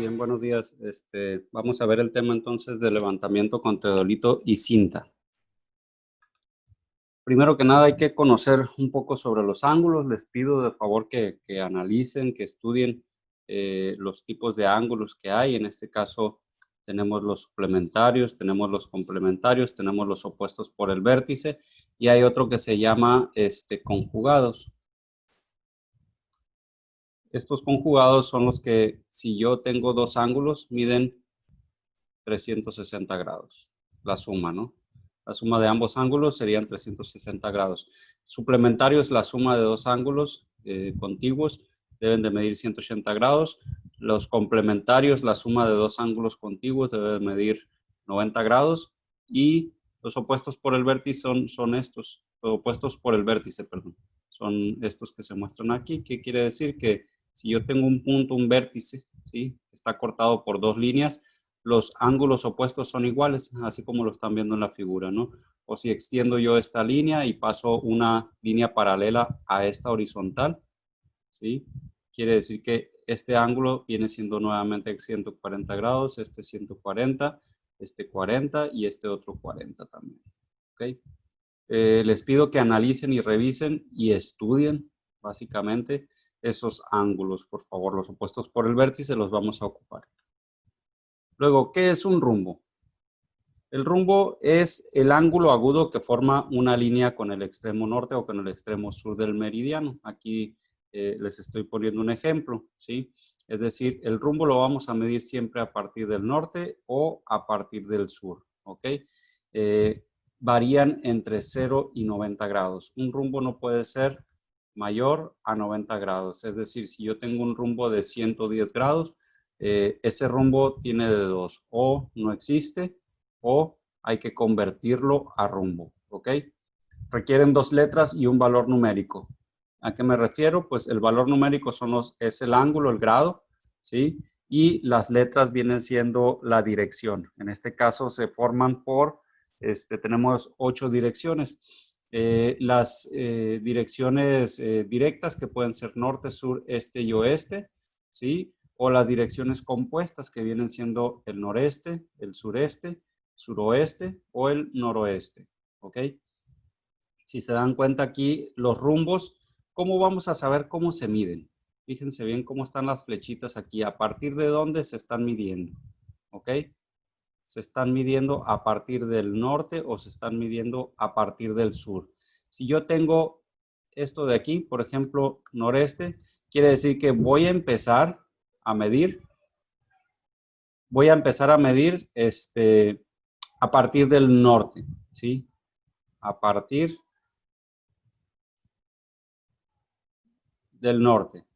Bien, buenos días. Vamos a ver el tema entonces de levantamiento con teodolito y cinta. Primero que nada hay que conocer un poco sobre los ángulos. Les pido de favor que analicen, que estudien los tipos de ángulos que hay. En este caso tenemos los suplementarios, tenemos los complementarios, tenemos los opuestos por el vértice y hay otro que se llama conjugados. Estos conjugados son los que, si yo tengo dos ángulos, miden 360 grados. La suma, ¿no? La suma de ambos ángulos serían 360 grados. Suplementario es la suma de dos ángulos contiguos, deben de medir 180 grados. Los complementarios, la suma de dos ángulos contiguos, debe de medir 90 grados. Y los opuestos por el vértice son estos, los opuestos por el vértice, perdón. Son estos que se muestran aquí. ¿Qué quiere decir? Que si yo tengo un punto, un vértice, ¿sí? Está cortado por dos líneas, los ángulos opuestos son iguales, así como lo están viendo en la figura, ¿no? O si extiendo yo esta línea y paso una línea paralela a esta horizontal, ¿sí? Quiere decir que este ángulo viene siendo nuevamente 140 grados, este 140, este 40 y este otro 40 también, ¿ok? Les pido que analicen y revisen y estudien, básicamente, esos ángulos, por favor. Los opuestos por el vértice los vamos a ocupar. Luego, ¿qué es un rumbo? El rumbo es el ángulo agudo que forma una línea con el extremo norte o con el extremo sur del meridiano. Aquí les estoy poniendo un ejemplo, ¿sí? Es decir, el rumbo lo vamos a medir siempre a partir del norte o a partir del sur, ¿ok? Varían entre 0 y 90 grados. Un rumbo no puede ser mayor a 90 grados. Es decir, si yo tengo un rumbo de 110 grados, ese rumbo tiene de dos, o no existe o hay que convertirlo a rumbo, ¿ok? Requieren dos letras y un valor numérico. ¿A qué me refiero? Pues el valor numérico es el ángulo, el grado, ¿sí? Y las letras vienen siendo la dirección. En este caso se forman por, tenemos 8 direcciones. Las direcciones directas que pueden ser norte, sur, este y oeste, ¿sí? O las direcciones compuestas que vienen siendo el noreste, el sureste, suroeste o el noroeste, ¿ok? Si se dan cuenta aquí, los rumbos, ¿cómo vamos a saber cómo se miden? Fíjense bien cómo están las flechitas aquí, a partir de dónde se están midiendo, ¿ok? Se están midiendo a partir del norte o se están midiendo a partir del sur. Si yo tengo esto de aquí, por ejemplo, noreste, quiere decir que voy a empezar a medir, a partir del norte, ¿sí? A partir del norte,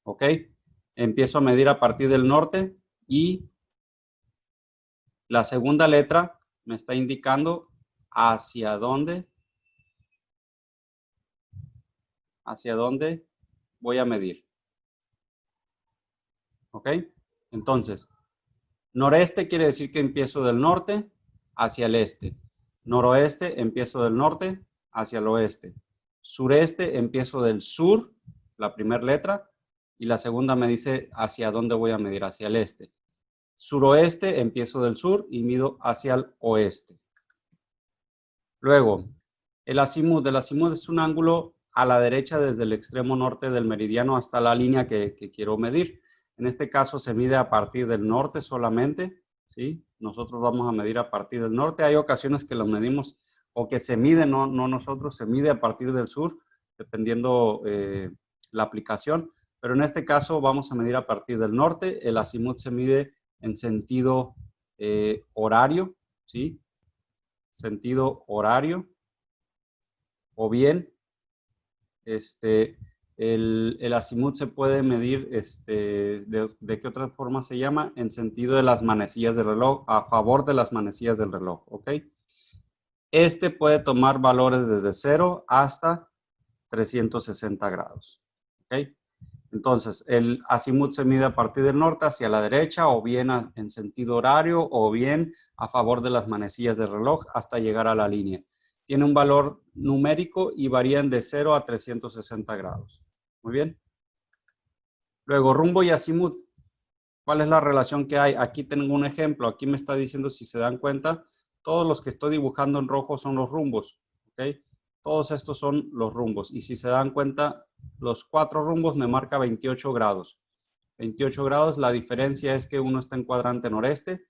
¿ok? Empiezo a medir a partir del norte y la segunda letra me está indicando hacia dónde voy a medir, ¿ok? Entonces, noreste quiere decir que empiezo del norte hacia el este. Noroeste, empiezo del norte hacia el oeste. Sureste, empiezo del sur, la primera letra, y la segunda me dice hacia dónde voy a medir, hacia el este. Suroeste, empiezo del sur y mido hacia el oeste. Luego, el azimut. El azimut es un ángulo a la derecha desde el extremo norte del meridiano hasta la línea que quiero medir. En este caso se mide a partir del norte solamente, ¿sí? Nosotros vamos a medir a partir del norte. Hay ocasiones que lo medimos o que se mide, no nosotros, se mide a partir del sur, dependiendo la aplicación. Pero en este caso vamos a medir a partir del norte. El azimut se mide en sentido horario, ¿sí? Sentido horario, o bien el azimut se puede medir, ¿de qué otra forma se llama? En sentido de las manecillas del reloj, a favor de las manecillas del reloj, ¿ok? Este puede tomar valores desde 0 hasta 360 grados, ¿ok? Entonces, el azimut se mide a partir del norte hacia la derecha, o bien en sentido horario, o bien a favor de las manecillas del reloj hasta llegar a la línea. Tiene un valor numérico y varían de 0 a 360 grados. Muy bien. Luego, rumbo y azimut. ¿Cuál es la relación que hay? Aquí tengo un ejemplo. Aquí me está diciendo, si se dan cuenta, todos los que estoy dibujando en rojo son los rumbos. ¿Ok? Todos estos son los rumbos. Y si se dan cuenta, los 4 rumbos me marca 28 grados. 28 grados, la diferencia es que uno está en cuadrante noreste,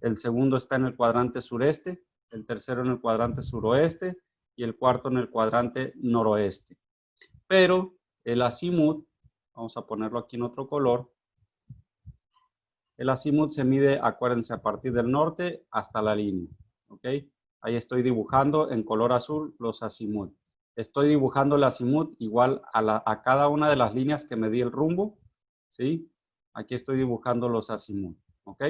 el segundo está en el cuadrante sureste, el tercero en el cuadrante suroeste y el cuarto en el cuadrante noroeste. Pero el azimut, vamos a ponerlo aquí en otro color, el azimut se mide, acuérdense, a partir del norte hasta la línea. ¿Ok? Ahí estoy dibujando en color azul los azimut. Estoy dibujando el azimut igual a cada una de las líneas que me di el rumbo. ¿Sí? Aquí estoy dibujando los azimut. ¿Ok?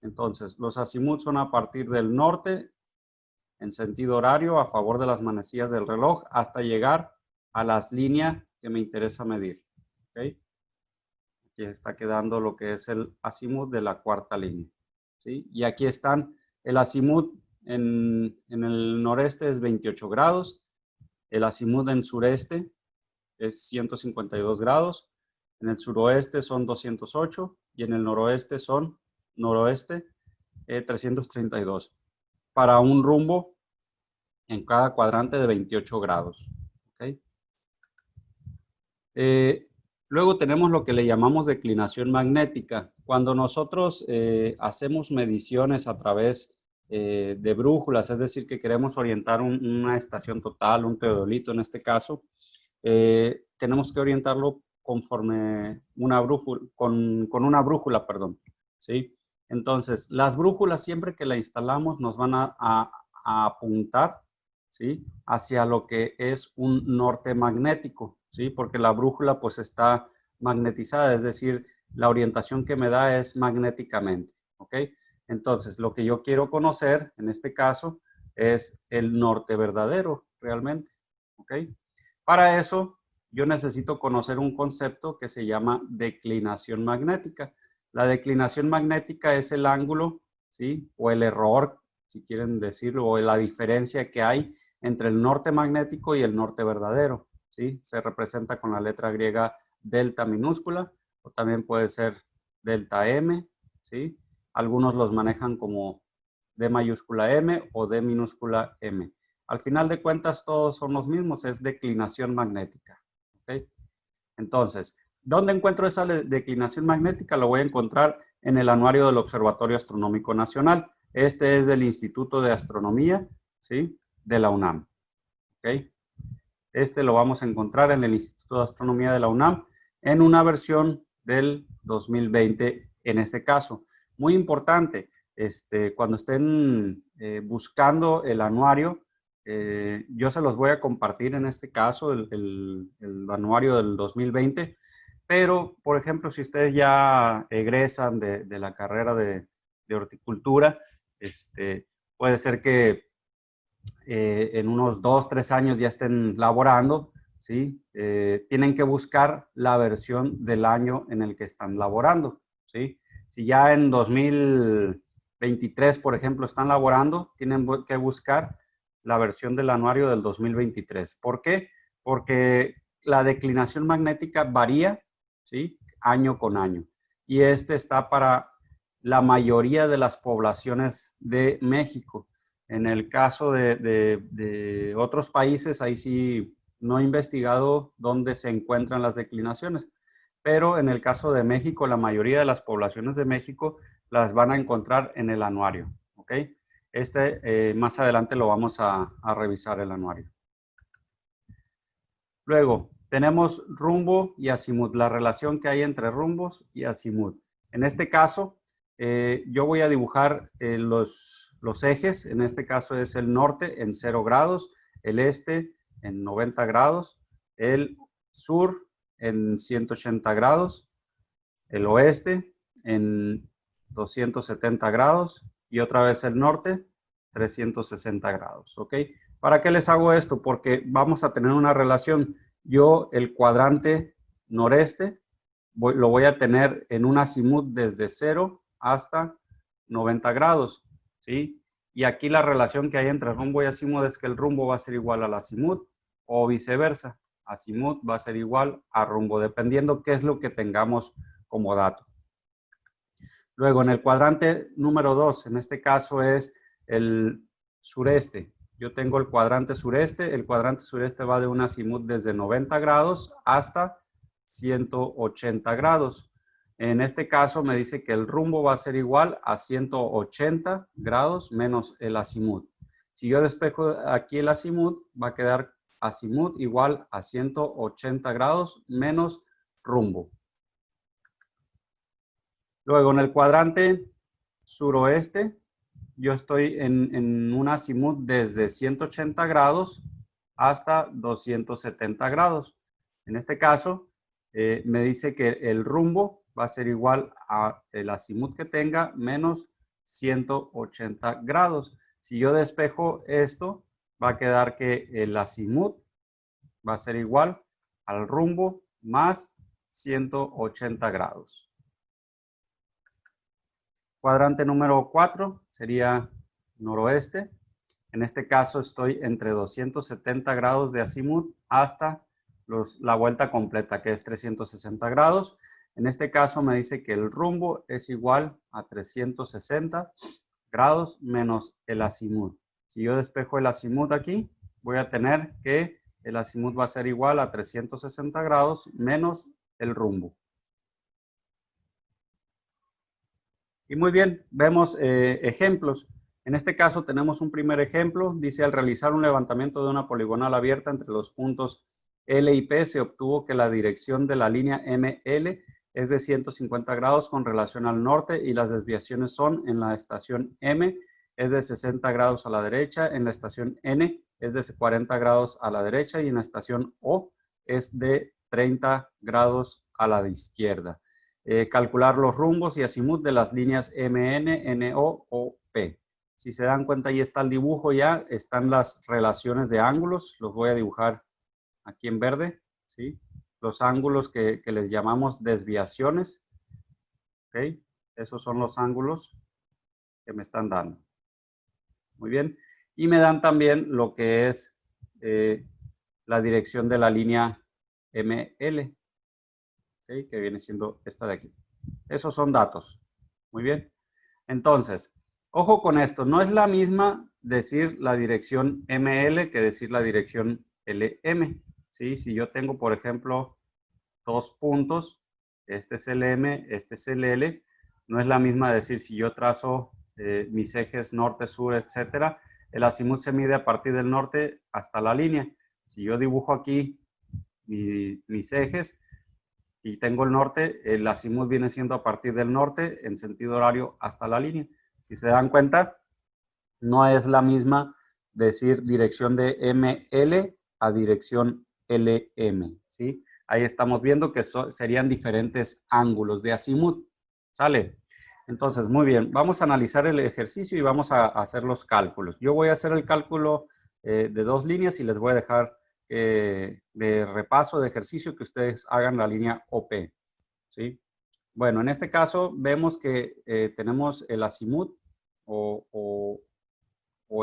Entonces, los azimut son a partir del norte en sentido horario a favor de las manecillas del reloj hasta llegar a las líneas que me interesa medir. ¿Ok? Aquí está quedando lo que es el azimut de la cuarta línea. ¿Sí? Y aquí están, el azimut en el noreste es 28 grados, el azimut en sureste es 152 grados, en el suroeste son 208 y en el noroeste 332. Para un rumbo en cada cuadrante de 28 grados. ¿Okay? Luego tenemos lo que le llamamos declinación magnética. Cuando nosotros hacemos mediciones a través de brújulas, es decir, que queremos orientar una estación total, un teodolito en este caso, tenemos que orientarlo conforme una brújula, con una brújula, perdón. ¿Sí? Entonces, las brújulas siempre que la instalamos nos van a apuntar, ¿sí? Hacia lo que es un norte magnético, ¿sí? Porque la brújula pues está magnetizada, es decir, la orientación que me da es magnéticamente, ¿ok? Entonces, lo que yo quiero conocer en este caso es el norte verdadero, realmente, ¿ok? Para eso, yo necesito conocer un concepto que se llama declinación magnética. La declinación magnética es el ángulo, ¿sí? O el error, si quieren decirlo, o la diferencia que hay entre el norte magnético y el norte verdadero, ¿sí? Se representa con la letra griega delta minúscula, o también puede ser delta M, ¿sí? Algunos los manejan como D mayúscula M o D minúscula M. Al final de cuentas, todos son los mismos, es declinación magnética, ¿ok? Entonces, ¿dónde encuentro esa declinación magnética? Lo voy a encontrar en el anuario del Observatorio Astronómico Nacional. Este es del Instituto de Astronomía, ¿sí? De la UNAM. ¿Ok? Este lo vamos a encontrar en el Instituto de Astronomía de la UNAM en una versión del 2020 en este caso. Muy importante, cuando estén buscando el anuario, yo se los voy a compartir en este caso, el anuario del 2020, pero, por ejemplo, si ustedes ya egresan de la carrera de horticultura, puede ser que en unos 2, 3 años ya estén laborando, ¿sí? Tienen que buscar la versión del año en el que están laborando, ¿sí? Si ya en 2023, por ejemplo, están laborando, tienen que buscar la versión del anuario del 2023. ¿Por qué? Porque la declinación magnética varía, ¿sí? Año con año. Y está para la mayoría de las poblaciones de México. En el caso de otros países, ahí sí no he investigado dónde se encuentran las declinaciones, pero en el caso de México, la mayoría de las poblaciones de México las van a encontrar en el anuario, ¿ok? Más adelante lo vamos a revisar el anuario. Luego, tenemos rumbo y azimut, la relación que hay entre rumbos y azimut. En este caso, yo voy a dibujar los ejes. En este caso es el norte en 0 grados, el este en 90 grados, el sur en 180 grados, el oeste en 270 grados y otra vez el norte 360 grados, ¿ok? ¿Para qué les hago esto? Porque vamos a tener una relación. Yo el cuadrante noreste lo voy a tener en un azimut desde 0 hasta 90 grados, ¿sí? Y aquí la relación que hay entre rumbo y azimut es que el rumbo va a ser igual al azimut o viceversa. Azimut va a ser igual a rumbo, dependiendo qué es lo que tengamos como dato. Luego, en el cuadrante número 2, en este caso es el sureste. Yo tengo el cuadrante sureste va de un azimut desde 90 grados hasta 180 grados. En este caso me dice que el rumbo va a ser igual a 180 grados menos el azimut. Si yo despejo aquí el azimut, va a quedar azimut igual a 180 grados menos rumbo. Luego, en el cuadrante suroeste, yo estoy en un azimut desde 180 grados hasta 270 grados. En este caso, me dice que el rumbo va a ser igual a el azimut que tenga menos 180 grados. Si yo despejo esto, va a quedar que el azimut va a ser igual al rumbo más 180 grados. Cuadrante número 4 sería noroeste. En este caso estoy entre 270 grados de azimut hasta la vuelta completa, que es 360 grados. En este caso me dice que el rumbo es igual a 360 grados menos el azimut. Si yo despejo el azimut aquí, voy a tener que el azimut va a ser igual a 360 grados menos el rumbo. Y muy bien, vemos ejemplos. En este caso tenemos un primer ejemplo. Dice, al realizar un levantamiento de una poligonal abierta entre los puntos L y P, se obtuvo que la dirección de la línea ML es de 150 grados con relación al norte y las desviaciones son en la estación M es de 60 grados a la derecha, en la estación N es de 40 grados a la derecha y en la estación O es de 30 grados a la izquierda. Calcular los rumbos y azimut de las líneas MN, NO o P. Si se dan cuenta, ahí está el dibujo ya, están las relaciones de ángulos, los voy a dibujar aquí en verde, ¿sí? Los ángulos que les llamamos desviaciones, ¿ok? Esos son los ángulos que me están dando. Muy bien. Y me dan también lo que es la dirección de la línea ML, ¿okay? Que viene siendo esta de aquí. Esos son datos. Muy bien. Entonces, ojo con esto. No es la misma decir la dirección ML que decir la dirección LM. ¿Sí? Si yo tengo, por ejemplo, dos puntos, este es el M, este es el L, no es la misma decir si yo trazo mis ejes norte, sur, etcétera, el azimut se mide a partir del norte hasta la línea. Si yo dibujo aquí mis ejes y tengo el norte, el azimut viene siendo a partir del norte en sentido horario hasta la línea. Si se dan cuenta, no es la misma decir dirección de ML a dirección LM, ¿sí? Ahí estamos viendo que serían diferentes ángulos de azimut. ¿Sale? Entonces, muy bien. Vamos a analizar el ejercicio y vamos a hacer los cálculos. Yo voy a hacer el cálculo de dos líneas y les voy a dejar de repaso de ejercicio que ustedes hagan la línea OP. ¿Sí? Bueno, en este caso vemos que tenemos el azimut o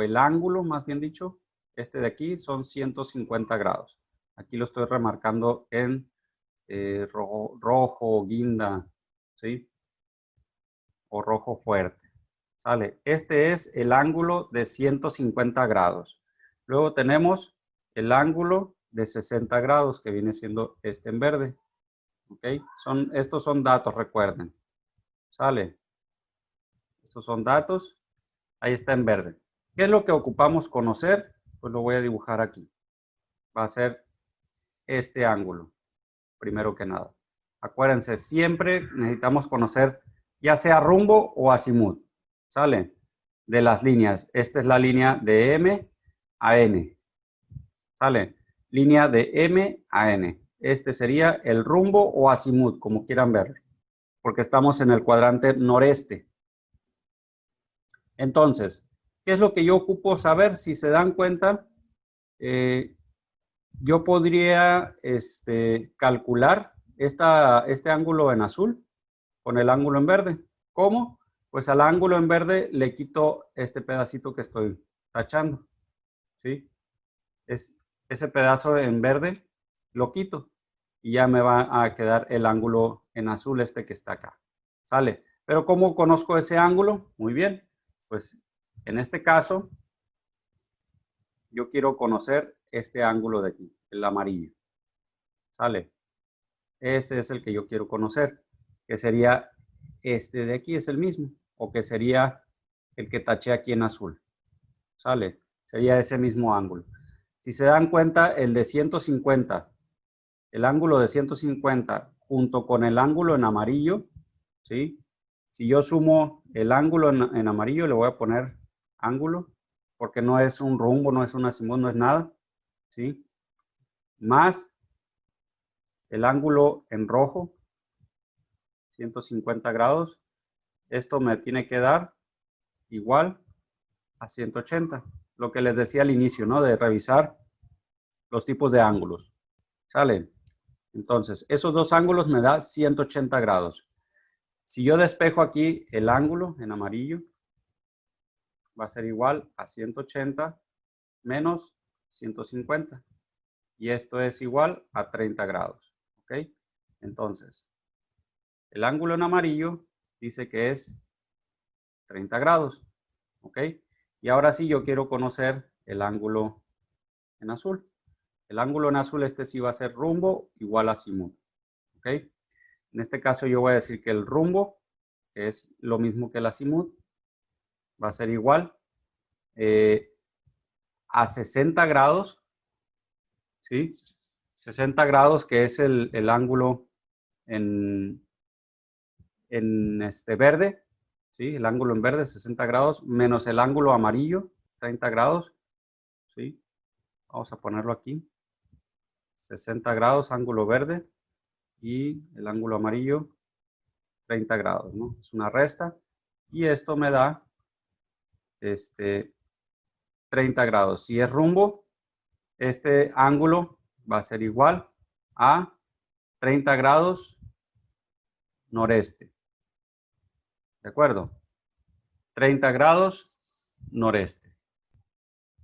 el ángulo, más bien dicho, este de aquí son 150 grados. Aquí lo estoy remarcando en rojo, guinda, ¿sí? O rojo fuerte. ¿Sale? Este es el ángulo de 150 grados. Luego tenemos el ángulo de 60 grados, que viene siendo este en verde. ¿Ok? Estos son datos, recuerden. ¿Sale? Estos son datos. Ahí está en verde. ¿Qué es lo que ocupamos conocer? Pues lo voy a dibujar aquí. Va a ser este ángulo, primero que nada. Acuérdense, siempre necesitamos conocer ya sea rumbo o azimut. ¿Sale? De las líneas. Esta es la línea de M a N. ¿Sale? Línea de M a N. Este sería el rumbo o azimut, como quieran verlo, porque estamos en el cuadrante noreste. Entonces, ¿qué es lo que yo ocupo saber? Si se dan cuenta, yo podría calcular este ángulo en azul con el ángulo en verde. ¿Cómo? Pues al ángulo en verde le quito este pedacito que estoy tachando. ¿Sí? Ese pedazo en verde lo quito y ya me va a quedar el ángulo en azul este que está acá. ¿Sale? Pero ¿cómo conozco ese ángulo? Muy bien, pues en este caso yo quiero conocer este ángulo de aquí, el amarillo. ¿Sale? Ese es el que yo quiero conocer, que sería este de aquí, es el mismo, o que sería el que taché aquí en azul. ¿Sale? Sería ese mismo ángulo. Si se dan cuenta, el de 150, el ángulo de 150 junto con el ángulo en amarillo, ¿sí? Si yo sumo el ángulo en amarillo, le voy a poner ángulo, porque no es un rumbo, no es un azimut, no es nada, ¿sí? Más el ángulo en rojo, 150 grados. Esto me tiene que dar igual a 180. Lo que les decía al inicio, ¿no? De revisar los tipos de ángulos. ¿Sale? Entonces, esos dos ángulos me da 180 grados. Si yo despejo aquí el ángulo en amarillo, va a ser igual a 180 menos 150. Y esto es igual a 30 grados. ¿Ok? Entonces, el ángulo en amarillo dice que es 30 grados. ¿Ok? Y ahora sí yo quiero conocer el ángulo en azul. El ángulo en azul este sí va a ser rumbo igual a azimut. ¿Ok? En este caso yo voy a decir que el rumbo, que es lo mismo que el azimut, va a ser igual a 60 grados. ¿Sí? 60 grados, que es el ángulo en este verde, ¿sí? El ángulo en verde, 60 grados, menos el ángulo amarillo, 30 grados, ¿sí? Vamos a ponerlo aquí. 60 grados, ángulo verde, y el ángulo amarillo, 30 grados, ¿no? Es una resta. Y esto me da 30 grados. Si es rumbo, este ángulo va a ser igual a 30 grados noreste. ¿De acuerdo? 30 grados noreste.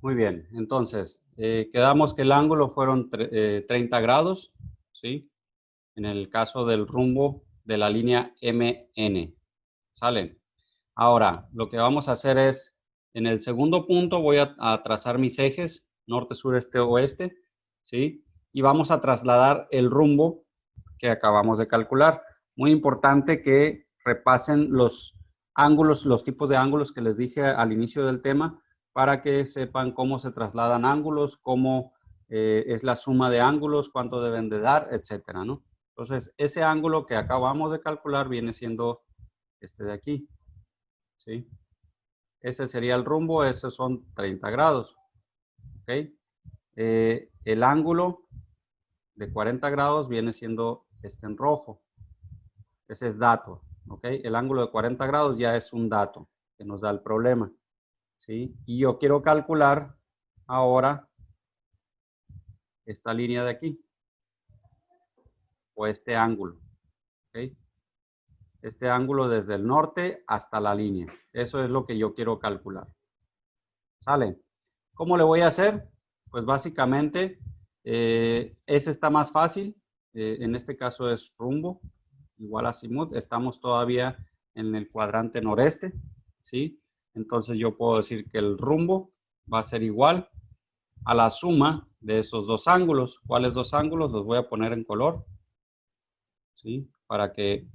Muy bien, entonces, quedamos que el ángulo fueron 30 grados, ¿sí? En el caso del rumbo de la línea MN, ¿sale? Ahora, lo que vamos a hacer es, en el segundo punto voy a trazar mis ejes, norte, sur, este, oeste, ¿sí? Y vamos a trasladar el rumbo que acabamos de calcular. Muy importante que repasen los ángulos, los tipos de ángulos que les dije al inicio del tema, para que sepan cómo se trasladan ángulos, cómo es la suma de ángulos, cuánto deben de dar, etcétera, ¿no? Entonces, ese ángulo que acabamos de calcular viene siendo este de aquí, ¿sí? Ese sería el rumbo, esos son 30 grados, ¿ok? El ángulo de 40 grados viene siendo este en rojo. Ese es dato, ¿ok? El ángulo de 40 grados ya es un dato que nos da el problema, ¿sí? Y yo quiero calcular ahora esta línea de aquí, o este ángulo, ¿ok? Este ángulo desde el norte hasta la línea. Eso es lo que yo quiero calcular. ¿Sale? ¿Cómo le voy a hacer? Pues básicamente, ese está más fácil. En este caso es rumbo, igual a azimut. Estamos todavía en el cuadrante noreste, ¿sí? Entonces yo puedo decir que el rumbo va a ser igual a la suma de esos dos ángulos. ¿Cuáles dos ángulos? Los voy a poner en color, ¿sí? Para que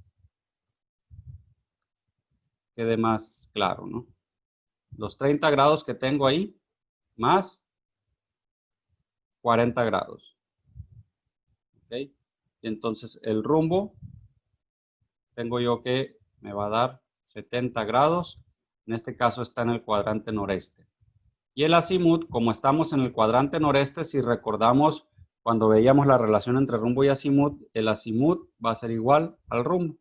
quede más claro, ¿no? Los 30 grados que tengo ahí, más 40 grados. ¿Ok? Y entonces el rumbo, tengo yo que me va a dar 70 grados. En este caso está en el cuadrante noreste. Y el azimut, como estamos en el cuadrante noreste, si recordamos cuando veíamos la relación entre rumbo y azimut, el azimut va a ser igual al rumbo.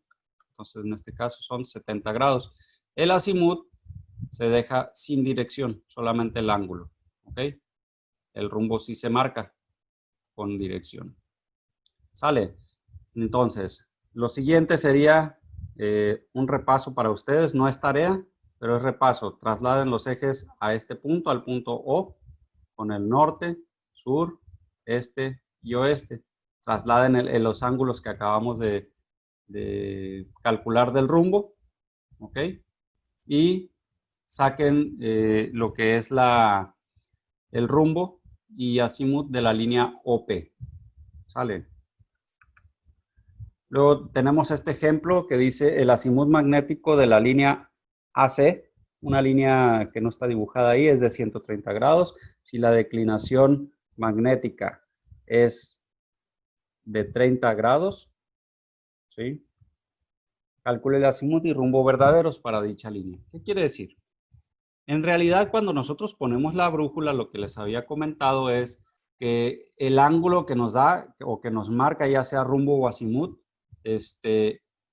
Entonces en este caso son 70 grados. El azimut se deja sin dirección, solamente el ángulo. ¿Ok? El rumbo sí se marca con dirección. ¿Sale? Entonces, lo siguiente sería un repaso para ustedes. No es tarea, pero es repaso. Trasladen los ejes a este punto, al punto O, con el norte, sur, este y oeste. Trasladen los ángulos que acabamos de calcular del rumbo. ¿ok? Y saquen lo que es el rumbo y azimut de la línea OP, ¿sale? Luego tenemos este ejemplo que dice el azimut magnético de la línea AC, una línea que no está dibujada ahí, es de 130 grados. Si la declinación magnética es de 30 grados, ¿sí? Calcule el azimut y rumbo verdaderos para dicha línea. ¿Qué quiere decir? En realidad, cuando nosotros ponemos la brújula, lo que les había comentado es que el ángulo que nos da o que nos marca, ya sea rumbo o azimut,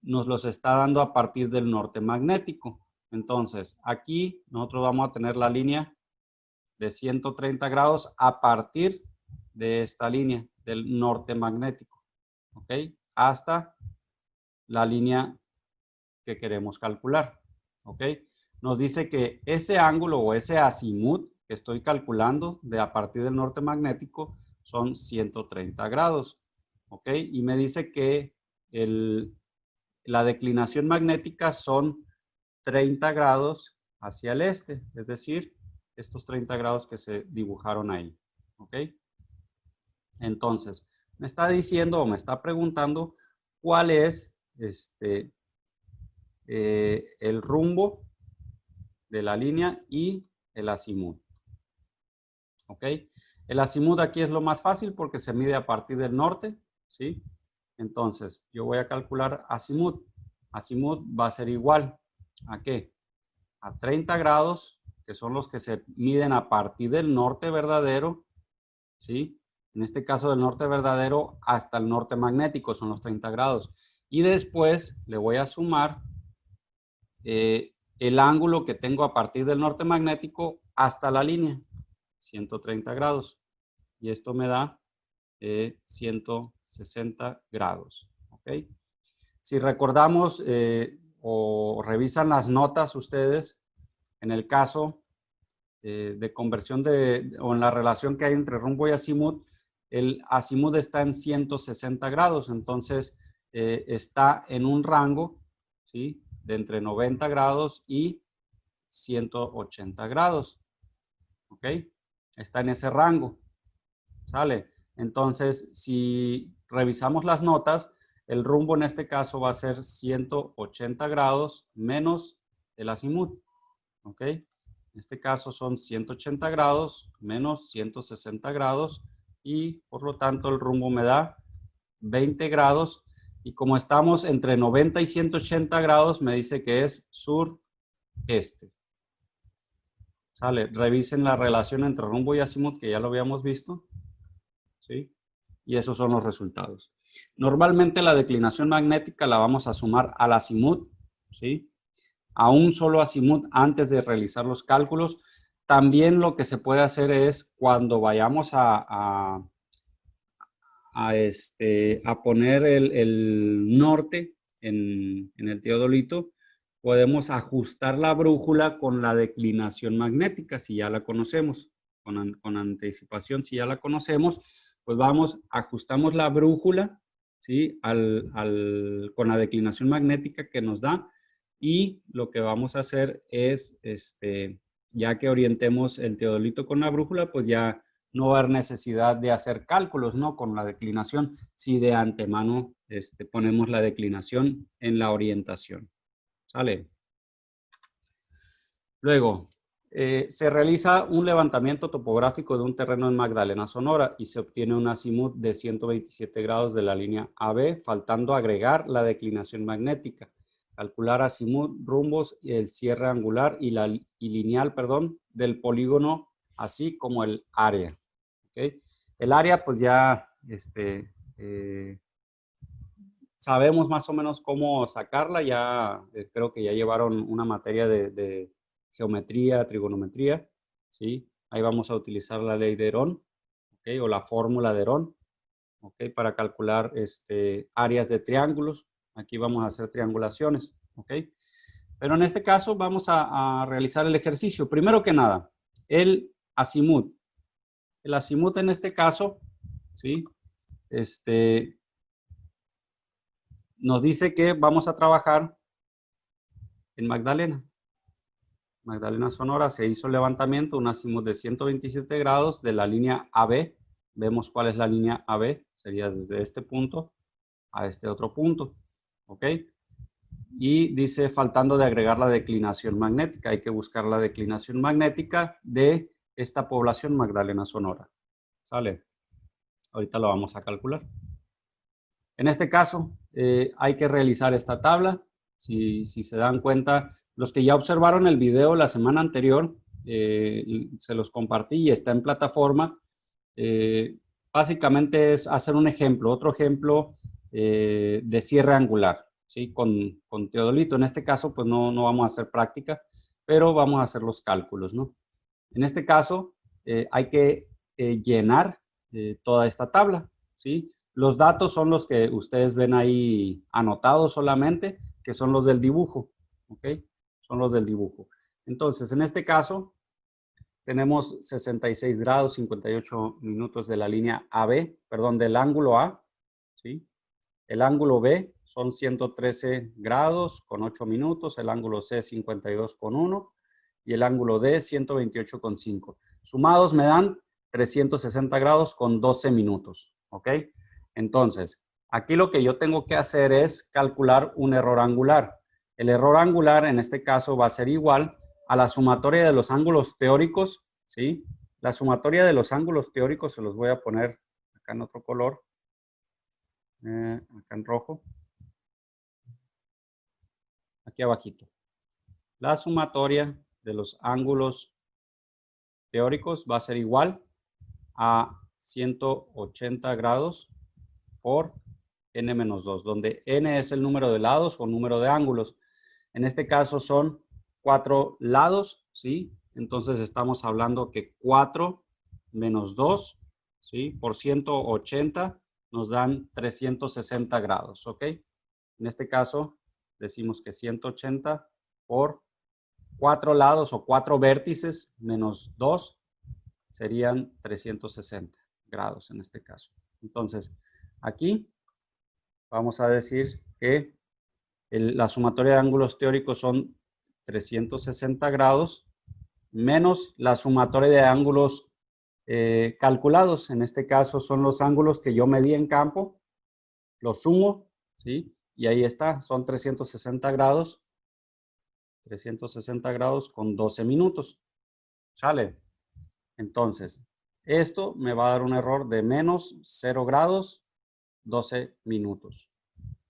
nos los está dando a partir del norte magnético. Entonces, aquí nosotros vamos a tener la línea de 130 grados a partir de esta línea del norte magnético, ¿ok? Hasta la línea que queremos calcular, ¿ok? Nos dice que ese ángulo o ese azimut que estoy calculando de a partir del norte magnético son 130 grados, ¿ok? Y me dice que la declinación magnética son 30 grados hacia el este, es decir, estos 30 grados que se dibujaron ahí, ¿ok? Entonces, me está diciendo o me está preguntando cuál es el rumbo de la línea y el azimut. ¿Ok? El azimut aquí es lo más fácil porque se mide a partir del norte, ¿sí? Entonces, yo voy a calcular azimut. Azimut va a ser igual ¿a qué? A 30 grados, que son los que se miden a partir del norte verdadero, ¿sí? En este caso del norte verdadero hasta el norte magnético, son los 30 grados. Y después le voy a sumar el ángulo que tengo a partir del norte magnético hasta la línea, 130 grados. Y esto me da 160 grados. ¿Ok? Si recordamos o revisan las notas ustedes, en el caso de conversión o en la relación que hay entre rumbo y azimut, el azimut está en 160 grados, entonces está en un rango, ¿sí? De entre 90 grados y 180 grados, ¿ok? Está en ese rango, ¿sale? Entonces, si revisamos las notas, el rumbo en este caso va a ser 180 grados menos el azimut, ¿ok? En este caso son 180 grados menos 160 grados y por lo tanto el rumbo me da 20 grados y como estamos entre 90 y 180 grados me dice que es sur-este. ¿Sale? Revisen la relación entre rumbo y azimut que ya lo habíamos visto, ¿sí? Y esos son los resultados. Normalmente la declinación magnética la vamos a sumar al azimut, ¿sí? A un solo azimut antes de realizar los cálculos. También lo que se puede hacer es cuando vayamos a poner el norte en el teodolito, podemos ajustar la brújula con la declinación magnética, si ya la conocemos, con anticipación, si ya la conocemos, pues vamos, ajustamos la brújula, ¿sí? Con la declinación magnética que nos da y lo que vamos a hacer es, ya que orientemos el teodolito con la brújula, pues ya no va a haber necesidad de hacer cálculos, ¿no? Con la declinación, si de antemano ponemos la declinación en la orientación. ¿Sale? Luego, se realiza un levantamiento topográfico de un terreno en Magdalena, Sonora, y se obtiene un azimut de 127 grados de la línea AB, faltando agregar la declinación magnética. Calcular azimut, rumbos, el cierre angular y lineal, perdón, del polígono, así como el área. ¿Okay? El área, pues ya sabemos más o menos cómo sacarla, ya creo que ya llevaron una materia de geometría, trigonometría, ¿sí? Ahí vamos a utilizar la ley de Herón, ¿ok? O la fórmula de Herón, ¿ok? Para calcular áreas de triángulos. Aquí vamos a hacer triangulaciones, ¿ok? Pero en este caso vamos a realizar el ejercicio. Primero que nada, el azimut. El azimut en este caso, ¿sí? Nos dice que vamos a trabajar en Magdalena. Magdalena, Sonora, se hizo el levantamiento, un azimut de 127 grados de la línea AB. Vemos cuál es la línea AB, sería desde este punto a este otro punto, ¿ok? Y dice, faltando de agregar la declinación magnética, hay que buscar la declinación magnética de esta población Magdalena, Sonora. ¿Sale? Ahorita lo vamos a calcular. En este caso, hay que realizar esta tabla. Si se dan cuenta, los que ya observaron el video la semana anterior, se los compartí y está en plataforma. Básicamente es hacer un ejemplo, otro ejemplo de cierre angular, ¿sí? Con teodolito. En este caso, pues no vamos a hacer práctica, pero vamos a hacer los cálculos, ¿no? En este caso, hay que llenar toda esta tabla, ¿sí? Los datos son los que ustedes ven ahí anotados solamente, que son los del dibujo, ¿ok? Son los del dibujo. Entonces, en este caso, tenemos 66 grados, 58 minutos de la línea AB, perdón, del ángulo A, ¿sí? El ángulo B son 113 grados con 8 minutos, el ángulo C 52 con 1 y el ángulo D 128 con 5. Sumados me dan 360 grados con 12 minutos, ¿ok? Entonces, aquí lo que yo tengo que hacer es calcular un error angular. El error angular en este caso va a ser igual a la sumatoria de los ángulos teóricos, ¿sí? La sumatoria de los ángulos teóricos se los voy a poner acá en otro color, acá en rojo. Aquí abajito. La sumatoria de los ángulos teóricos va a ser igual a 180 grados por n-2, donde n es el número de lados o número de ángulos. En este caso son 4 lados, ¿sí? Entonces estamos hablando que 4 menos 2, ¿sí? Por 180 nos dan 360 grados, ¿ok? En este caso decimos que 180 por 4 lados o 4 vértices menos 2 serían 360 grados en este caso. Entonces, aquí vamos a decir que la sumatoria de ángulos teóricos son 360 grados menos la sumatoria de ángulos calculados. En este caso son los ángulos que yo medí en campo, los sumo, ¿sí? Y ahí está, son 360 grados con 12 minutos. ¿Sale? Entonces, esto me va a dar un error de menos 0 grados, 12 minutos.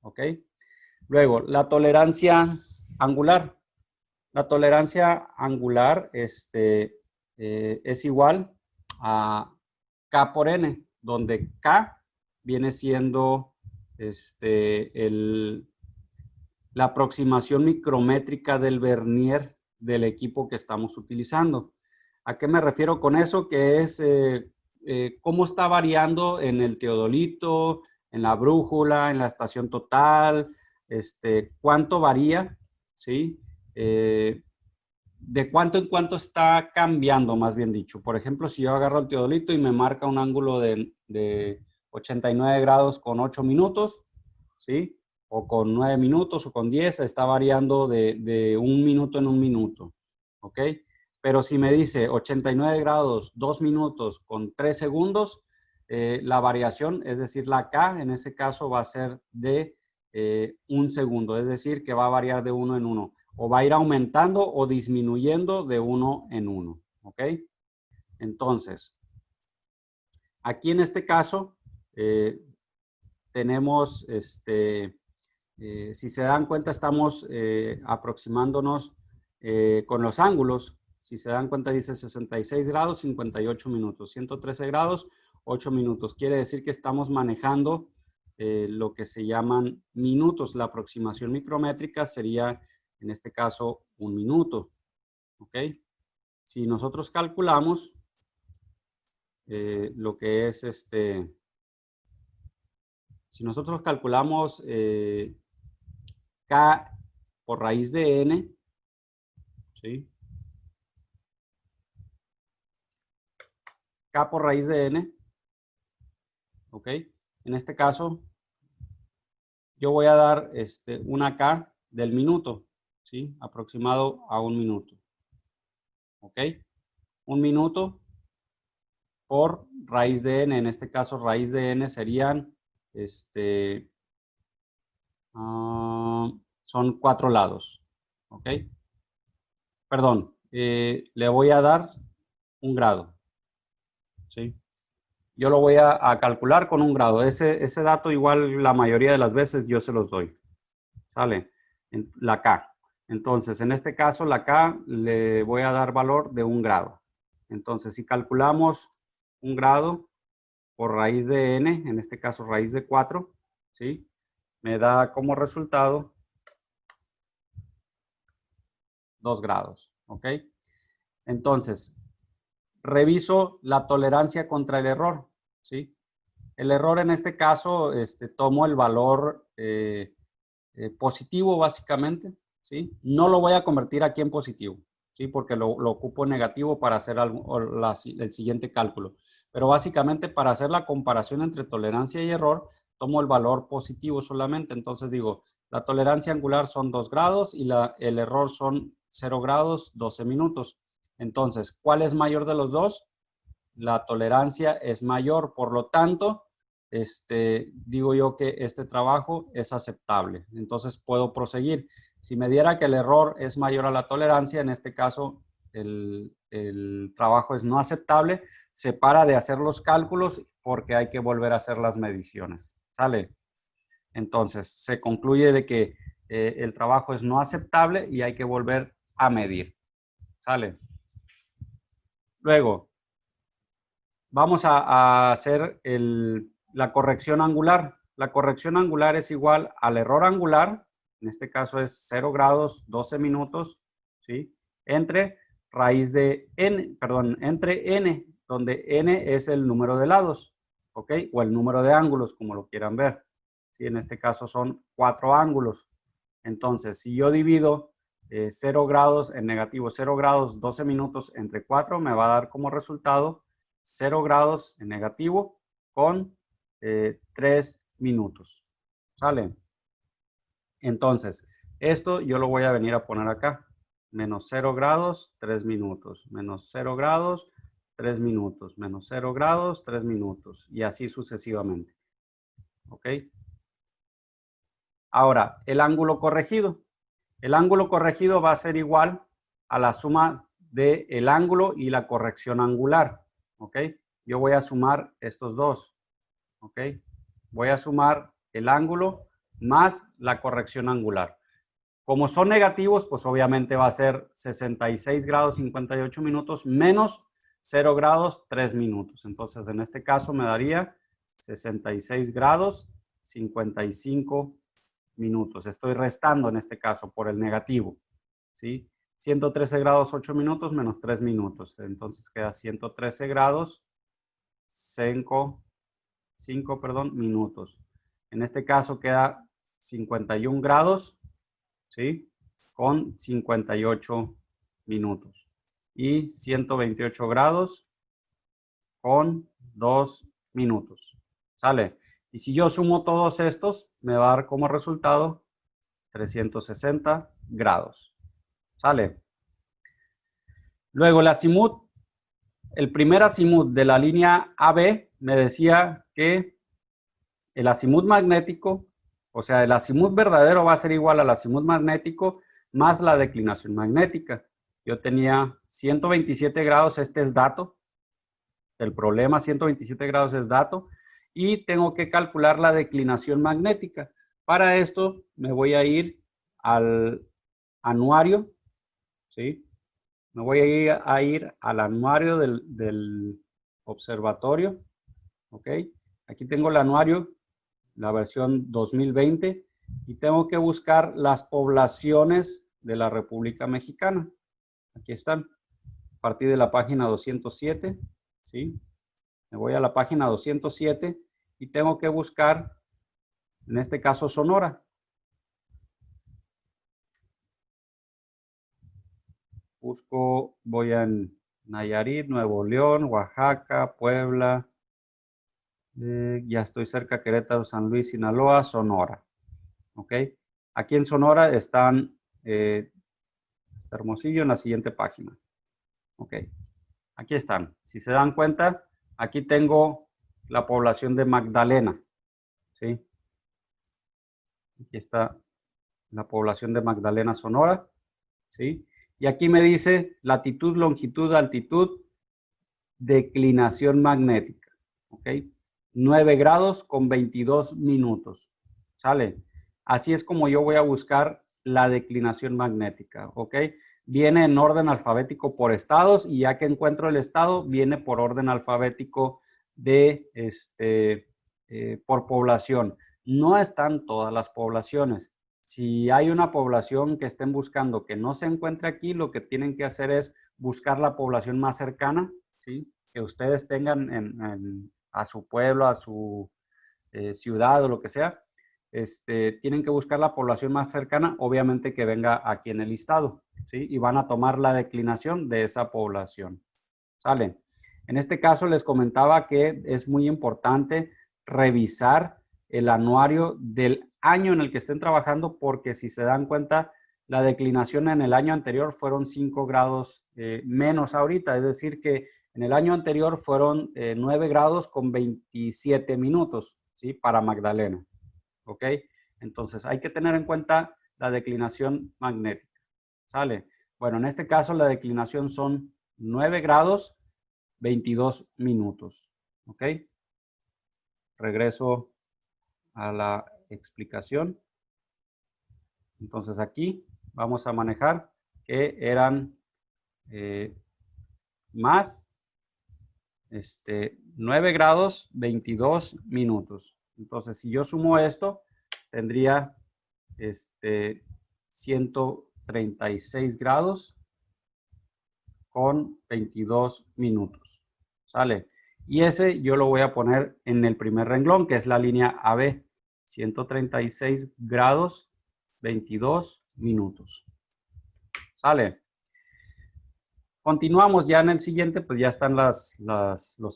¿Ok? Luego, la tolerancia angular. La tolerancia angular es igual a K por N, donde K viene siendo la aproximación micrométrica del vernier del equipo que estamos utilizando. ¿A qué me refiero con eso? Que es cómo está variando en el teodolito, en la brújula, en la estación total, cuánto varía, ¿sí? De cuánto en cuánto está cambiando, más bien dicho. Por ejemplo, si yo agarro el teodolito y me marca un ángulo de 89 grados con 8 minutos, ¿sí? O con 9 minutos o con 10, está variando de un minuto en un minuto, ¿ok? Pero si me dice 89 grados, 2 minutos con 3 segundos, la variación, es decir, la K, en ese caso va a ser de 1 segundo, es decir, que va a variar de 1 en 1, o va a ir aumentando o disminuyendo de 1 en 1, ¿ok? Entonces, aquí en este caso, tenemos, si se dan cuenta, estamos aproximándonos con los ángulos. Si se dan cuenta, dice 66 grados, 58 minutos, 113 grados, 8 minutos. Quiere decir que estamos manejando lo que se llaman minutos. La aproximación micrométrica sería, en este caso, 1 minuto. ¿Ok? Si nosotros calculamos lo que es si nosotros calculamos K por raíz de N, ¿sí? K por raíz de N, ¿ok? En este caso, yo voy a dar una K del minuto. ¿sí? Aproximado a 1 minuto. ¿Ok? 1 minuto por raíz de n. En este caso, raíz de n serían, son 4 lados. ¿Ok? Perdón, le voy a dar 1 grado. ¿Sí? Yo lo voy a calcular con 1 grado. Ese dato igual la mayoría de las veces yo se los doy. ¿Sale? La K. Entonces, en este caso, la K le voy a dar valor de 1 grado. Entonces, si calculamos 1 grado por raíz de n, en este caso raíz de 4, ¿sí? Me da como resultado 2 grados. ¿Ok? Entonces, reviso la tolerancia contra el error. ¿Sí? El error en este caso, tomo el valor positivo básicamente, ¿sí? No lo voy a convertir aquí en positivo, ¿sí? Porque lo ocupo negativo para hacer el siguiente cálculo. Pero básicamente para hacer la comparación entre tolerancia y error, tomo el valor positivo solamente. Entonces digo, la tolerancia angular son 2 grados y el error son 0 grados, 12 minutos. Entonces, ¿cuál es mayor de los dos? La tolerancia es mayor, por lo tanto, digo yo que este trabajo es aceptable. Entonces puedo proseguir. Si me diera que el error es mayor a la tolerancia, en este caso el trabajo es no aceptable, se para de hacer los cálculos porque hay que volver a hacer las mediciones. ¿Sale? Entonces se concluye de que el trabajo es no aceptable y hay que volver a medir. ¿Sale? Luego, vamos a hacer la corrección angular. La corrección angular es igual al error angular, en este caso es 0 grados, 12 minutos, ¿sí? Entre raíz de n, perdón, entre n, donde n es el número de lados, ¿ok? O el número de ángulos, como lo quieran ver. ¿Sí? En este caso son 4 ángulos. Entonces, si yo divido 0 grados en negativo, 0 grados, 12 minutos entre 4, me va a dar como resultado 0 grados en negativo con 3 minutos. ¿Sale? Entonces, esto yo lo voy a venir a poner acá. Menos 0 grados, 3 minutos. Menos 0 grados, 3 minutos. Menos 0 grados, 3 minutos. Y así sucesivamente. ¿Ok? Ahora, el ángulo corregido. El ángulo corregido va a ser igual a la suma del ángulo y la corrección angular. ¿Ok? Yo voy a sumar estos dos. ¿Ok? Voy a sumar el ángulo más la corrección angular. Como son negativos, pues obviamente va a ser 66 grados 58 minutos menos 0 grados 3 minutos. Entonces, en este caso me daría 66 grados 55 minutos. Estoy restando en este caso por el negativo. ¿Sí? 113 grados 8 minutos menos 3 minutos. Entonces queda 113 grados 5 minutos. En este caso queda 51 grados, ¿sí? Con 58 minutos. Y 128 grados con 2 minutos. ¿Sale? Y si yo sumo todos estos, me va a dar como resultado 360 grados. ¿Sale? Luego el azimut, el primer azimut de la línea AB me decía que el azimut magnético, o sea, el azimut verdadero va a ser igual al azimut magnético más la declinación magnética. Yo tenía 127 grados, este es dato. El problema 127 grados es dato. Y tengo que calcular la declinación magnética. Para esto me voy a ir al anuario, ¿sí? Me voy a ir al anuario del observatorio, ¿ok? Aquí tengo el anuario, la versión 2020, y tengo que buscar las poblaciones de la República Mexicana. Aquí están, a partir de la página 207, ¿sí? Me voy a la página 207 y tengo que buscar, en este caso, Sonora. Busco, voy a Nayarit, Nuevo León, Oaxaca, Puebla, ya estoy cerca, Querétaro, San Luis, Sinaloa, Sonora. ¿Ok? Aquí en Sonora están Está Hermosillo en la siguiente página. Ok, aquí están. Si se dan cuenta, aquí tengo la población de Magdalena, ¿sí? Aquí está la población de Magdalena, Sonora, ¿sí? Y aquí me dice latitud, longitud, altitud, declinación magnética, ¿ok? 9 grados con 22 minutos, ¿sale? Así es como yo voy a buscar la declinación magnética, ¿ok? Viene en orden alfabético por estados y ya que encuentro el estado, viene por orden alfabético de, por población. No están todas las poblaciones. Si hay una población que estén buscando que no se encuentre aquí, lo que tienen que hacer es buscar la población más cercana, ¿sí? Que ustedes tengan a su pueblo, a su ciudad o lo que sea. Tienen que buscar la población más cercana, obviamente que venga aquí en el listado, ¿sí? Y van a tomar la declinación de esa población. ¿Sale? En este caso les comentaba que es muy importante revisar el anuario del año en el que estén trabajando porque si se dan cuenta, la declinación en el año anterior fueron 5 grados menos ahorita, es decir que en el año anterior fueron 9 grados con 27 minutos, ¿sí? Para Magdalena, ¿ok? Entonces hay que tener en cuenta la declinación magnética, ¿sale? Bueno, en este caso la declinación son 9 grados 22 minutos, ¿ok? Regreso a la explicación. Entonces aquí vamos a manejar que eran más 9 grados 22 minutos. Entonces si yo sumo esto, tendría 136 grados con 22 minutos. ¿Sale? Y ese yo lo voy a poner en el primer renglón, que es la línea AB. 136 grados, 22 minutos. ¿Sale? Continuamos ya en el siguiente, pues ya están los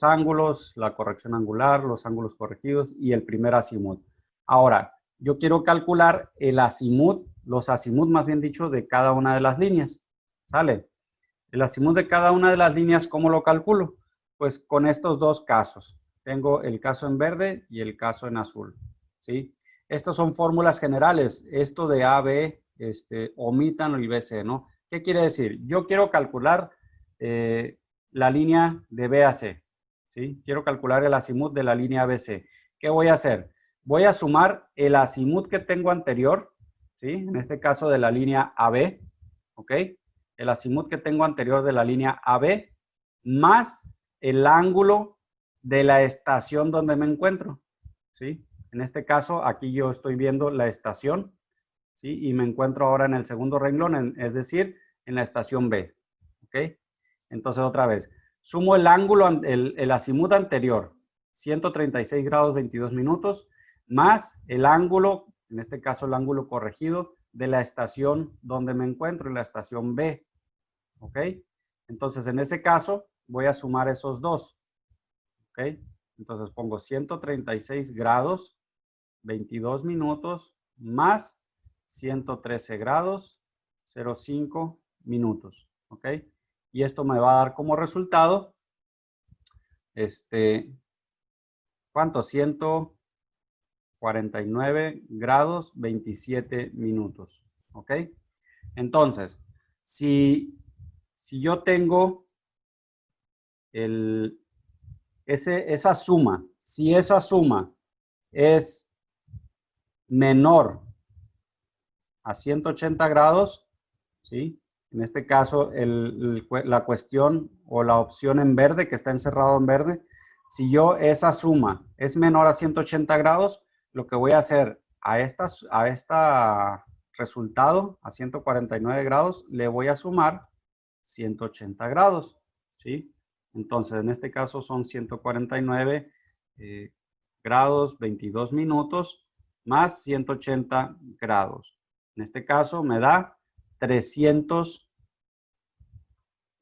ángulos, la corrección angular, los ángulos corregidos y el primer azimut. Ahora, yo quiero calcular el azimut, los azimut más bien dicho, de cada una de las líneas. ¿Sale? El azimut de cada una de las líneas, ¿cómo lo calculo? Pues con estos dos casos. Tengo el caso en verde y el caso en azul, ¿sí? Estas son fórmulas generales. Esto de A, B, omítanlo y BC, ¿no? ¿Qué quiere decir? Yo quiero calcular la línea de B a C, ¿sí? Quiero calcular el azimut de la línea ABC. ¿Qué voy a hacer? Voy a sumar el azimut que tengo anterior, ¿sí? En este caso de la línea AB, ¿ok? El azimut que tengo anterior de la línea AB, más el ángulo de la estación donde me encuentro, ¿sí? En este caso, aquí yo estoy viendo la estación, ¿sí? Y me encuentro ahora en el segundo renglón, es decir, en la estación B, ¿ok? Entonces, otra vez, sumo el ángulo, el azimut anterior, 136 grados 22 minutos, más el ángulo, en este caso el ángulo corregido, de la estación donde me encuentro, en la estación B, ¿ok? Entonces, en ese caso, voy a sumar esos dos, ¿ok? Entonces, pongo 136 grados, 22 minutos, más 113 grados, 05 minutos, ¿ok? Y esto me va a dar como resultado, ¿cuánto? 149 grados, 27 minutos, ¿ok? Entonces, si yo tengo esa suma, si esa suma es menor a 180 grados, ¿sí? En este caso, la cuestión o la opción en verde, que está encerrado en verde, si yo esa suma es menor a 180 grados, lo que voy a hacer a esta resultado, a 149 grados, le voy a sumar 180 grados, ¿sí? Entonces, en este caso son 149 grados, 22 minutos, más 180 grados. En este caso me da 300,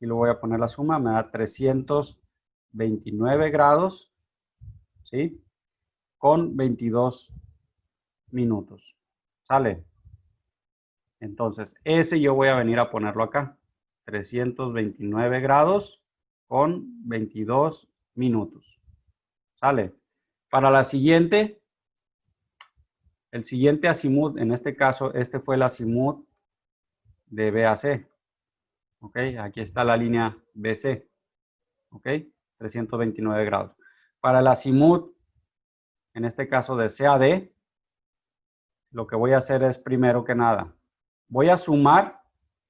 y lo voy a poner la suma, me da 329 grados, ¿sí? Con 22 minutos. ¿Sale? Entonces, ese yo voy a venir a ponerlo acá. 329 grados con 22 minutos. ¿Sale? Para la siguiente, el siguiente azimut, en este caso, este fue el azimut de BAC. ¿Ok? Aquí está la línea BC. ¿Ok? 329 grados. Para el azimut, en este caso de CAD, lo que voy a hacer es, primero que nada, voy a sumar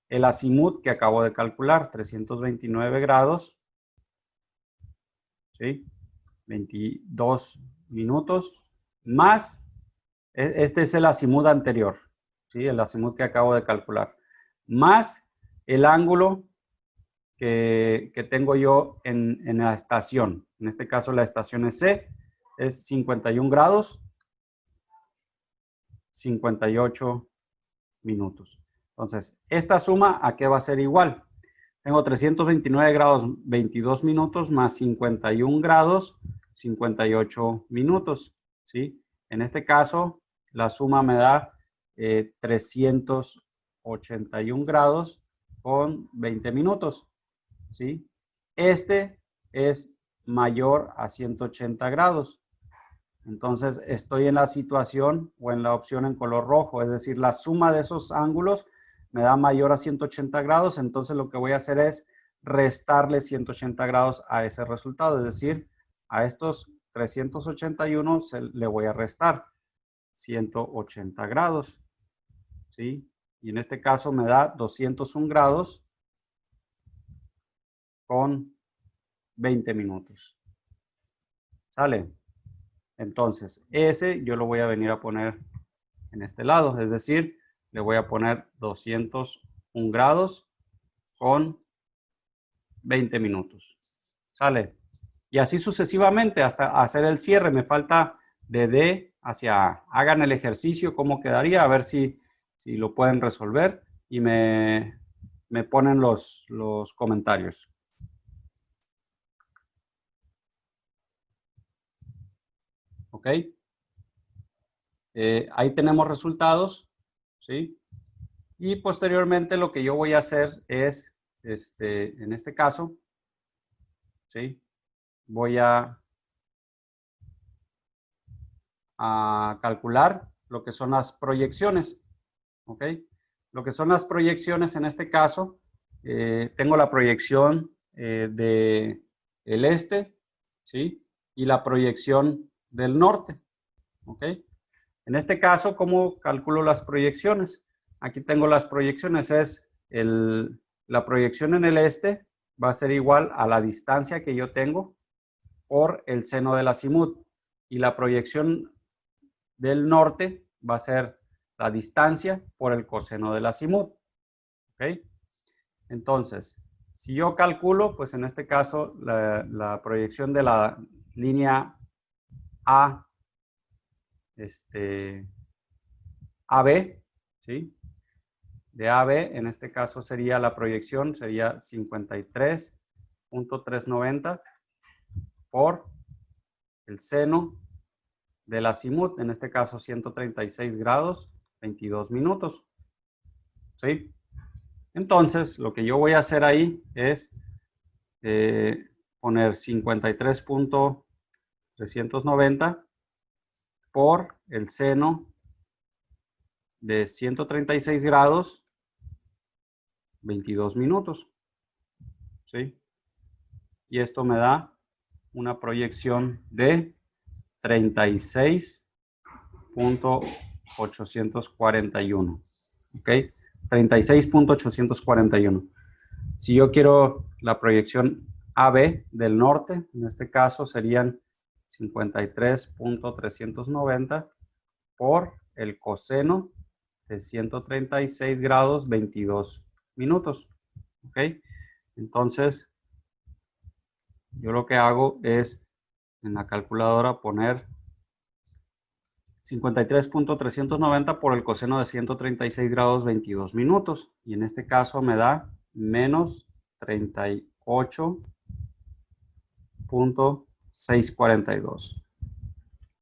el azimut que acabo de calcular, 329 grados, ¿sí? 22 minutos, más, este es el azimut anterior, ¿sí? El azimut que acabo de calcular, más el ángulo que tengo yo en la estación. En este caso la estación es C, es 51 grados, 58 minutos. Entonces, esta suma, ¿a qué va a ser igual? Tengo 329 grados 22 minutos más 51 grados 58 minutos, ¿sí? En este caso, la suma me da 381 grados con 20 minutos, ¿sí? Este es mayor a 180 grados. Entonces, estoy en la situación o en la opción en color rojo, es decir, la suma de esos ángulos me da mayor a 180 grados, entonces lo que voy a hacer es restarle 180 grados a ese resultado, es decir, a estos 381 le voy a restar 180 grados, ¿sí? Y en este caso me da 201 grados con 20 minutos. ¿Sale? Entonces, ese yo lo voy a venir a poner en este lado, es decir, le voy a poner 201 grados con 20 minutos. ¿Sale? Y así sucesivamente hasta hacer el cierre. Me falta de D hacia A. Hagan el ejercicio, cómo quedaría, a ver si lo pueden resolver y me ponen los comentarios. ¿Ok? Ahí tenemos resultados, ¿sí? Y posteriormente lo que yo voy a hacer es, en este caso, ¿sí? Voy a calcular lo que son las proyecciones, ¿ok? Lo que son las proyecciones en este caso, tengo la proyección de el este, ¿sí? Y la proyección del norte, ¿ok? En este caso, ¿cómo calculo las proyecciones? Aquí tengo las proyecciones, es la proyección en el este va a ser igual a la distancia que yo tengo por el seno del azimut. Y la proyección del norte va a ser la distancia por el coseno del azimut. ¿Ok? Entonces, si yo calculo, pues en este caso, la proyección de la línea A, AB, ¿sí? De AB, en este caso sería la proyección, sería 53.390 por el seno del azimut, en este caso 136 grados, 22 minutos. ¿Sí? Entonces, lo que yo voy a hacer ahí es poner 53.390 por el seno de 136 grados, 22 minutos. ¿Sí? Y esto me da una proyección de 36.841. ¿Ok? 36.841. Si yo quiero la proyección AB del norte, en este caso serían 53.390 por el coseno de 136 grados 22 minutos. ¿Ok? Entonces, yo lo que hago es en la calculadora poner 53.390 por el coseno de 136 grados 22 minutos. Y en este caso me da menos 38.642.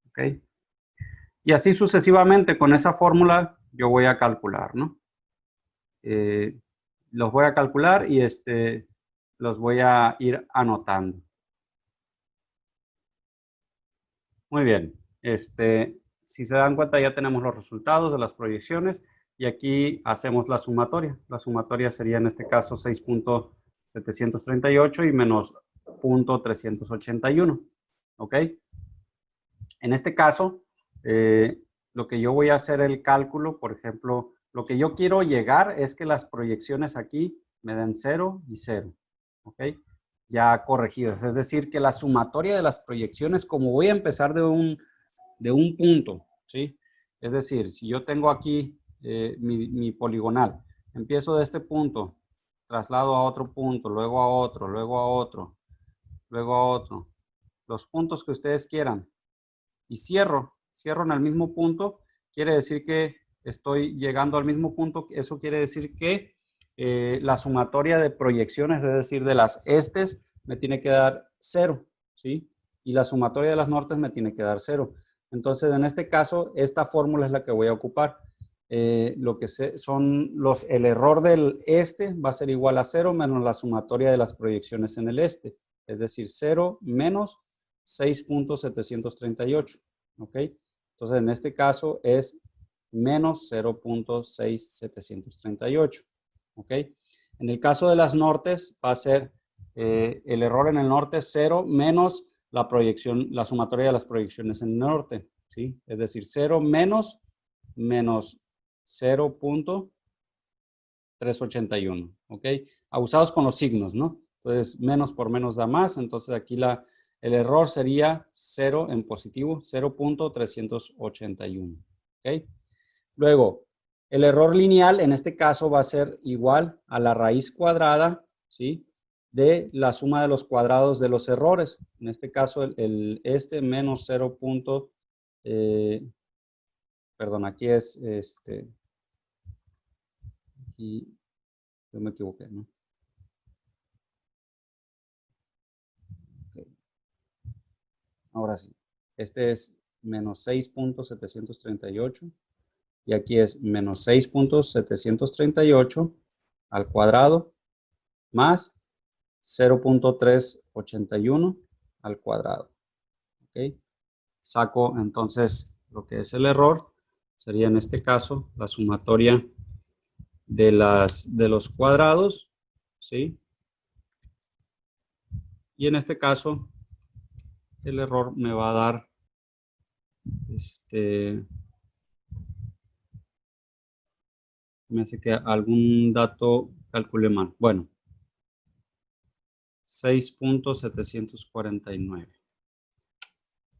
¿Ok? Y así sucesivamente con esa fórmula yo voy a calcular, ¿no? los voy a calcular y los voy a ir anotando. Muy bien. Si se dan cuenta, ya tenemos los resultados de las proyecciones y aquí hacemos la sumatoria. La sumatoria sería en este caso 6.738 y menos 0.381. ¿Ok? En este caso, lo que yo voy a hacer el cálculo, por ejemplo, lo que yo quiero llegar es que las proyecciones aquí me den 0 y 0. ¿Ok? Ya corregidas. Es decir, que la sumatoria de las proyecciones, como voy a empezar de un punto, ¿sí? Es decir, si yo tengo aquí mi poligonal, empiezo de este punto, traslado a otro punto, luego a otro, luego a otro, luego a otro, los puntos que ustedes quieran, y cierro en el mismo punto, quiere decir que estoy llegando al mismo punto. Eso quiere decir que la sumatoria de proyecciones, es decir, de las estes, me tiene que dar 0, ¿sí? Y la sumatoria de las nortes me tiene que dar 0. Entonces, en este caso, esta fórmula es la que voy a ocupar. Lo que son el error del este va a ser igual a 0 menos la sumatoria de las proyecciones en el este. Es decir, 0 menos 6.738. ¿Ok? Entonces, en este caso es menos 0.6738. ¿Ok? En el caso de las nortes va a ser el error en el norte 0 menos la proyección, la sumatoria de las proyecciones en el norte. ¿Sí? Es decir, 0 menos 0.381. ¿Ok? Abusados con los signos, ¿no? Entonces, menos por menos da más. Entonces, aquí el error sería 0 en positivo, 0.381. ¿Ok? Luego, el error lineal en este caso va a ser igual a la raíz cuadrada, ¿sí? De la suma de los cuadrados de los errores. En este caso, menos 0. Perdón, aquí es aquí yo me equivoqué, ¿no? Okay. Ahora sí. Este es menos 6.738 y aquí es menos 6.738 al cuadrado más 0.381 al cuadrado. ¿Ok? Saco entonces lo que es el error. Sería en este caso la sumatoria de los cuadrados, ¿sí? Y en este caso el error me va a dar me hace que algún dato calcule mal. Bueno, 6.749.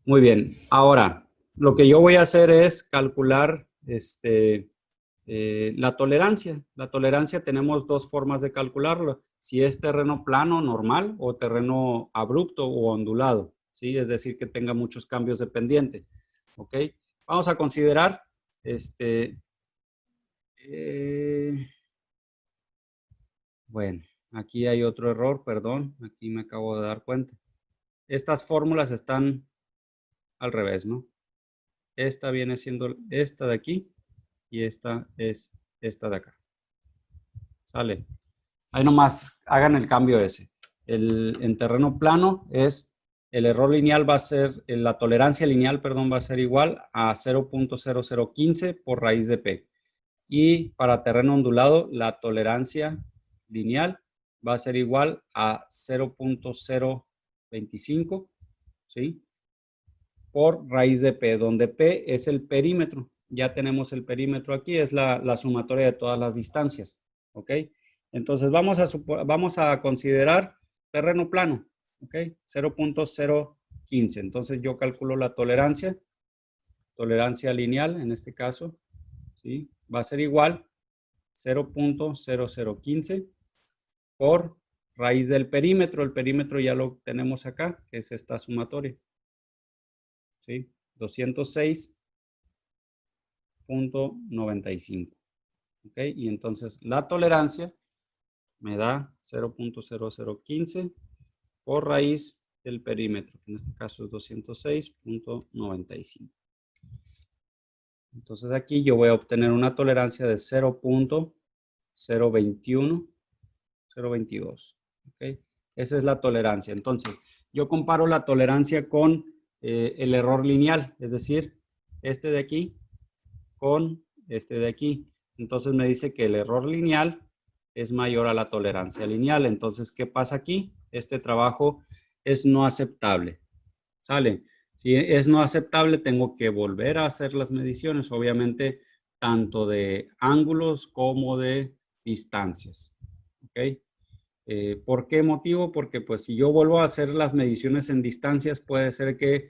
Muy bien. Ahora, lo que yo voy a hacer es calcular la tolerancia. La tolerancia tenemos dos formas de calcularlo. Si es terreno plano, normal, o terreno abrupto o ondulado, ¿sí? Es decir, que tenga muchos cambios de pendiente. ¿Ok? Vamos a considerar bueno, aquí hay otro error, perdón. Aquí me acabo de dar cuenta. Estas fórmulas están al revés, ¿no? Esta viene siendo esta de aquí y esta es esta de acá. ¿Sale? Ahí nomás hagan el cambio ese. En terreno plano el error lineal va a ser, la tolerancia lineal, perdón, va a ser igual a 0.0015 por raíz de P. Y para terreno ondulado, la tolerancia lineal va a ser igual a 0.025, ¿sí? Por raíz de P, donde P es el perímetro. Ya tenemos el perímetro aquí, es la sumatoria de todas las distancias, ¿ok? Entonces vamos a considerar terreno plano, ¿ok? 0.015. Entonces yo calculo la tolerancia lineal en este caso, ¿sí? Va a ser igual 0.0015 por raíz del perímetro. El perímetro ya lo tenemos acá, que es esta sumatoria, ¿sí? 206.95. ¿Ok? Y entonces la tolerancia me da 0.0015 por raíz del perímetro, que en este caso es 206.95. Entonces aquí yo voy a obtener una tolerancia de 0.0015. 0.21, 0.22. ¿Ok? Esa es la tolerancia. Entonces, yo comparo la tolerancia con el error lineal, es decir, este de aquí con este de aquí. Entonces me dice que el error lineal es mayor a la tolerancia lineal. Entonces, ¿qué pasa aquí? Este trabajo es no aceptable. ¿Sale? Si es no aceptable, tengo que volver a hacer las mediciones, obviamente, tanto de ángulos como de distancias. ¿Ok? ¿Por qué motivo? Porque pues si yo vuelvo a hacer las mediciones en distancias, puede ser que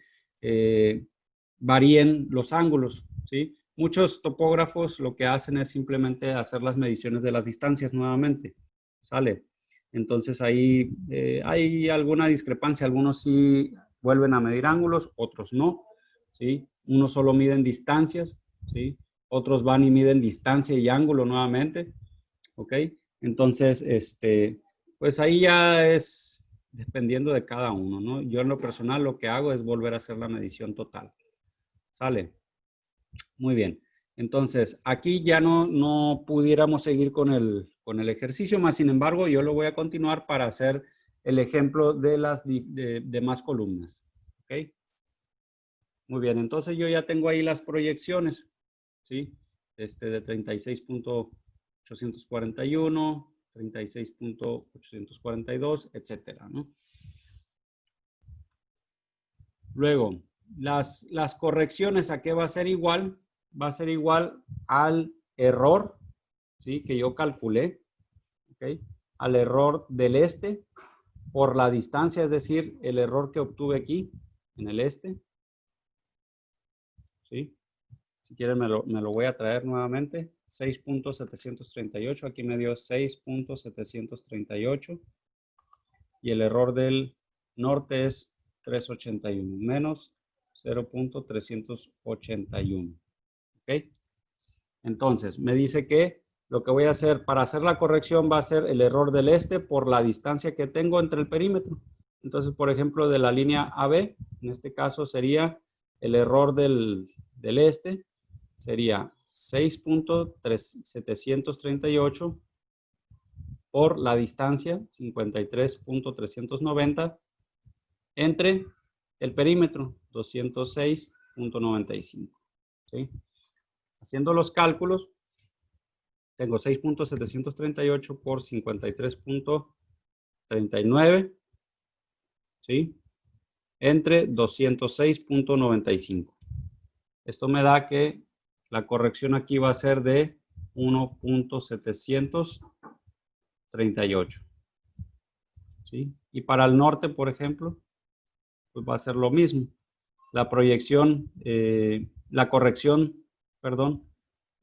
varíen los ángulos, ¿sí? Muchos topógrafos lo que hacen es simplemente hacer las mediciones de las distancias nuevamente, ¿sale? Entonces ahí hay alguna discrepancia, algunos sí vuelven a medir ángulos, otros no, ¿sí? Unos solo miden distancias, ¿sí? Otros van y miden distancia y ángulo nuevamente, ¿ok? Entonces, pues ahí ya es dependiendo de cada uno, ¿no? Yo en lo personal lo que hago es volver a hacer la medición total. ¿Sale? Muy bien. Entonces, aquí ya no pudiéramos seguir con el ejercicio, más sin embargo, yo lo voy a continuar para hacer el ejemplo de las demás columnas. ¿Ok? Muy bien, entonces yo ya tengo ahí las proyecciones, ¿sí? De 36.841, 36.842, etcétera, ¿no? Luego, las correcciones, ¿a qué va a ser igual? Va a ser igual al error, ¿sí? Que yo calculé, ¿ok? Al error del este por la distancia, es decir, el error que obtuve aquí en el este, ¿sí? Si quieren me lo voy a traer nuevamente. 6.738, aquí me dio 6.738 y el error del norte es 381 menos 0.381. ¿Ok? Entonces, me dice que lo que voy a hacer para hacer la corrección va a ser el error del este por la distancia que tengo entre el perímetro. Entonces, por ejemplo, de la línea AB, en este caso sería el error del este, sería 6.738 por la distancia 53.390 entre el perímetro 206.95. ¿Sí? Haciendo los cálculos, tengo 6.738 por 53.39, ¿sí? Entre 206.95. Esto me da que la corrección aquí va a ser de 1.738, ¿sí? Y para el norte, por ejemplo, pues va a ser lo mismo. La proyección, la corrección, perdón,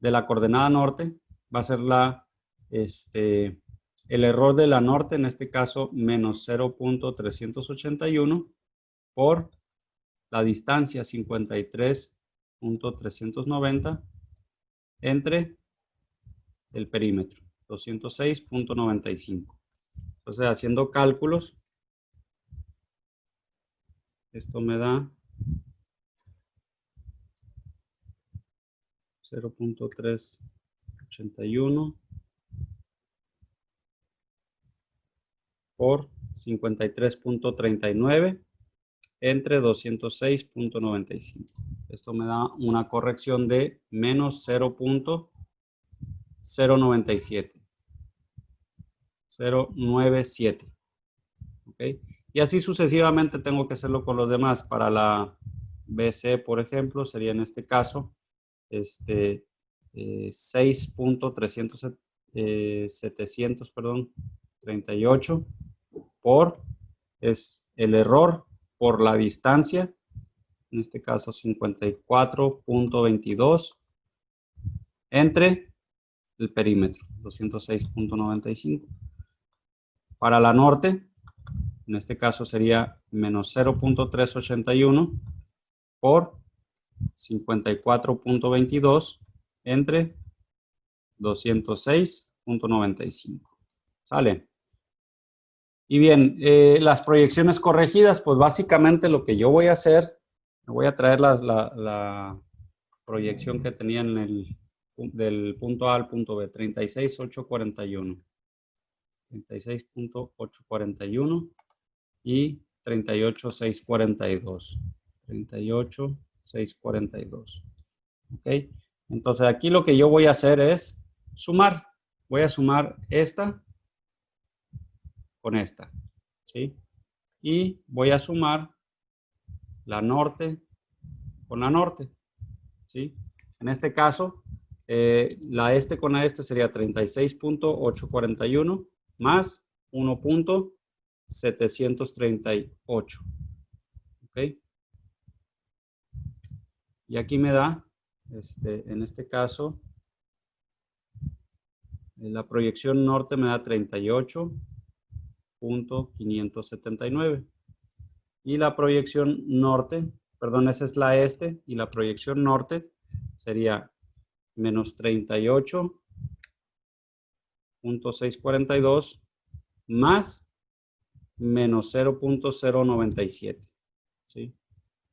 de la coordenada norte va a ser el error de la norte, en este caso, menos 0.381 por la distancia 53.390 entre el perímetro, 206.95. Entonces, haciendo cálculos, esto me da 0.381 por 53.39 entre 206.95. Esto me da una corrección de menos 0.097. 097. ¿Ok? Y así sucesivamente tengo que hacerlo con los demás. Para la BC, por ejemplo, sería en este caso 6.738 por es el error por la distancia, en este caso 54.22 entre el perímetro 206.95. Para la norte, en este caso sería menos 0.381 por 54.22 entre 206.95. ¿Sale? Y bien, las proyecciones corregidas, pues básicamente lo que yo voy a hacer, me voy a traer la proyección que tenía en el del punto A al punto B, 36,841. 36,841 y 38,642. 38,642. ¿Ok? Entonces aquí lo que yo voy a hacer es sumar. Voy a sumar esta con esta. ¿Sí? Y voy a sumar la norte con la norte. ¿Sí? En este caso, la este con la este sería 36,841 más 1,738. ¿Ok? Y aquí me da, en este caso, la proyección norte me da 38,579. Y la proyección norte, perdón, esa es la este, y la proyección norte sería menos 38,642 más menos 0,097. ¿Sí?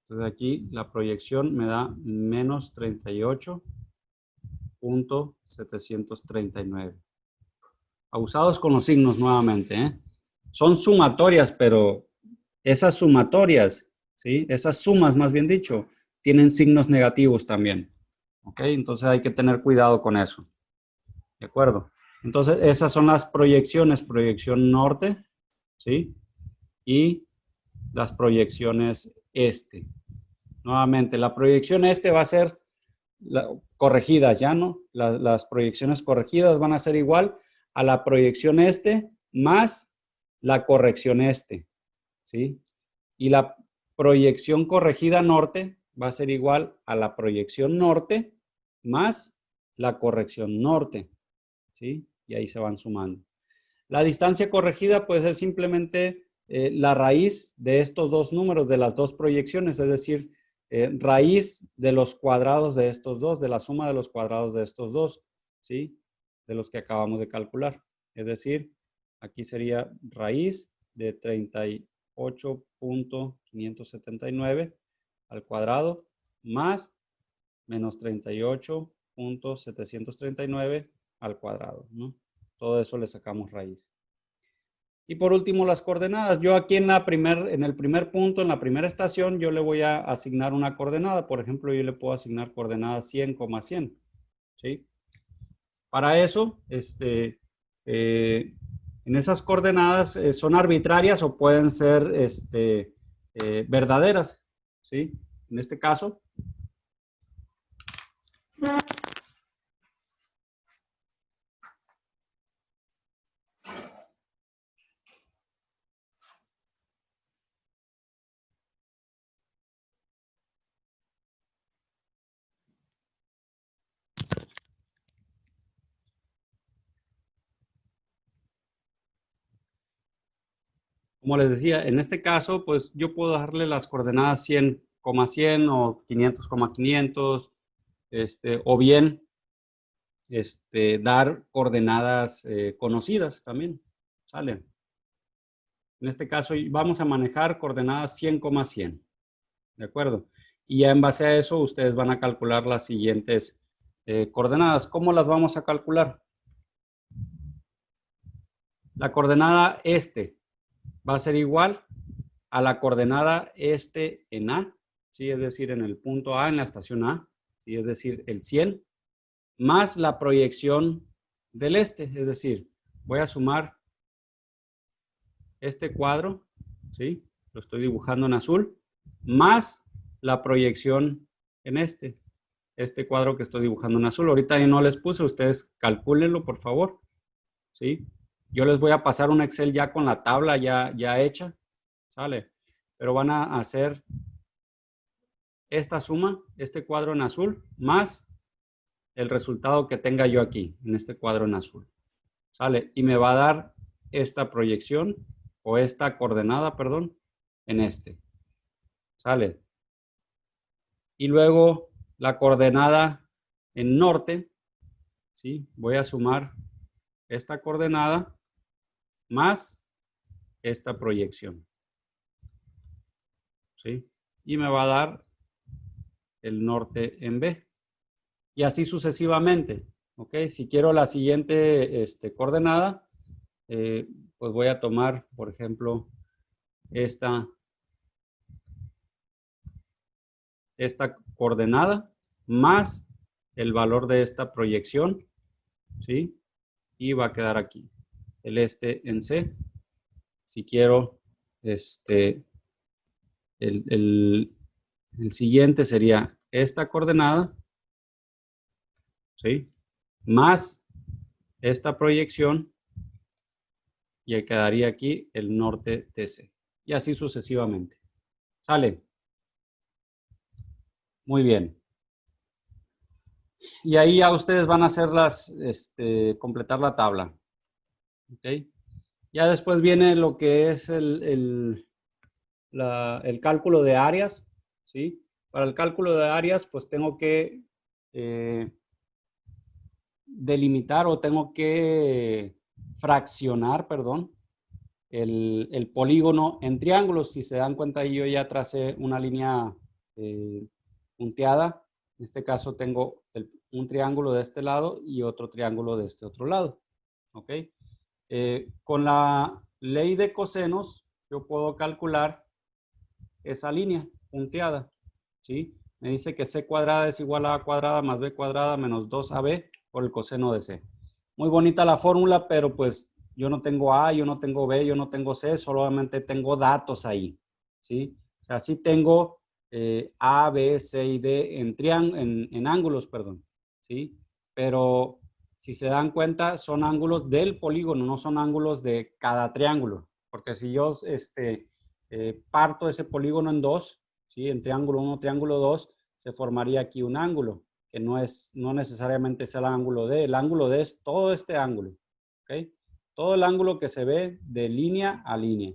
Entonces aquí la proyección me da menos 38,739. Abusados con los signos nuevamente, ¿eh? Son sumatorias, pero esas sumatorias, ¿sí? Esas sumas, más bien dicho, tienen signos negativos también. ¿Ok? Entonces hay que tener cuidado con eso. ¿De acuerdo? Entonces esas son las proyecciones, proyección norte, ¿sí? Y las proyecciones este. Nuevamente, la proyección este va a ser corregidas, ¿ya no? Las proyecciones corregidas van a ser igual a la proyección este más la corrección este, ¿sí? Y la proyección corregida norte va a ser igual a la proyección norte más la corrección norte, ¿sí? Y ahí se van sumando. La distancia corregida, pues, es simplemente la raíz de estos dos números, de las dos proyecciones, es decir, raíz de los cuadrados de estos dos, de la suma de los cuadrados de estos dos, ¿sí? De los que acabamos de calcular. Es decir, aquí sería raíz de 38,579 al cuadrado más menos 38,739 al cuadrado, ¿no? Todo eso le sacamos raíz. Y por último, las coordenadas. Yo aquí en el primer punto, en la primera estación, yo le voy a asignar una coordenada. Por ejemplo, yo le puedo asignar coordenada 100,100. ¿Sí? Para eso, en esas coordenadas son arbitrarias o pueden ser verdaderas. ¿Sí? En este caso, como les decía, en este caso, pues yo puedo darle las coordenadas 100,100 o 500,500, o bien dar coordenadas conocidas también. ¿Sale? En este caso vamos a manejar coordenadas 100,100. ¿De acuerdo? Y ya en base a eso ustedes van a calcular las siguientes coordenadas. ¿Cómo las vamos a calcular? La coordenada este va a ser igual a la coordenada este en A, ¿sí? Es decir, en el punto A, en la estación A, ¿sí? Es decir, el 100, más la proyección del este, es decir, voy a sumar este cuadro, ¿sí? Lo estoy dibujando en azul, más la proyección en este cuadro que estoy dibujando en azul. Ahorita no les puse, ustedes calcúlenlo, por favor, ¿sí? Yo les voy a pasar un Excel ya con la tabla ya hecha, ¿sale? Pero van a hacer esta suma, este cuadro en azul, más el resultado que tenga yo aquí, en este cuadro en azul, ¿sale? Y me va a dar esta proyección, o esta coordenada, perdón, en ¿sale? Y luego la coordenada en norte, ¿sí? Voy a sumar esta coordenada más esta proyección, ¿sí? Y me va a dar el norte en B. Y así sucesivamente. ¿Ok? Si quiero la siguiente coordenada, pues voy a tomar, por ejemplo, esta coordenada más el valor de esta proyección, ¿sí? Y va a quedar aquí, el en C. Si quiero, el siguiente sería esta coordenada, ¿sí? Más esta proyección y quedaría aquí el norte TC. Y así sucesivamente. ¿Sale? Muy bien. Y ahí ya ustedes van a hacerlas, completar la tabla. ¿Ok? Ya después viene lo que es el cálculo de áreas, ¿sí? Para el cálculo de áreas, pues tengo que delimitar o tengo que fraccionar, perdón, el polígono en triángulos. Si se dan cuenta, yo ya tracé una línea punteada. En este caso tengo un triángulo de este lado y otro triángulo de este otro lado. ¿Ok? Con la ley de cosenos, yo puedo calcular esa línea punteada, ¿sí? Me dice que c cuadrada es igual a a cuadrada más b cuadrada menos 2ab por el coseno de c. Muy bonita la fórmula, pero pues yo no tengo a, yo no tengo b, yo no tengo c, solamente tengo datos ahí, ¿sí? O sea, sí tengo a, b, c y d en ángulos, perdón, ¿sí? Pero si se dan cuenta, son ángulos del polígono, no son ángulos de cada triángulo, porque si yo parto ese polígono en dos, ¿sí? En triángulo 1, triángulo 2, se formaría aquí un ángulo, que no necesariamente es el ángulo D. El ángulo D es todo este ángulo, ¿ok? Todo el ángulo que se ve de línea a línea,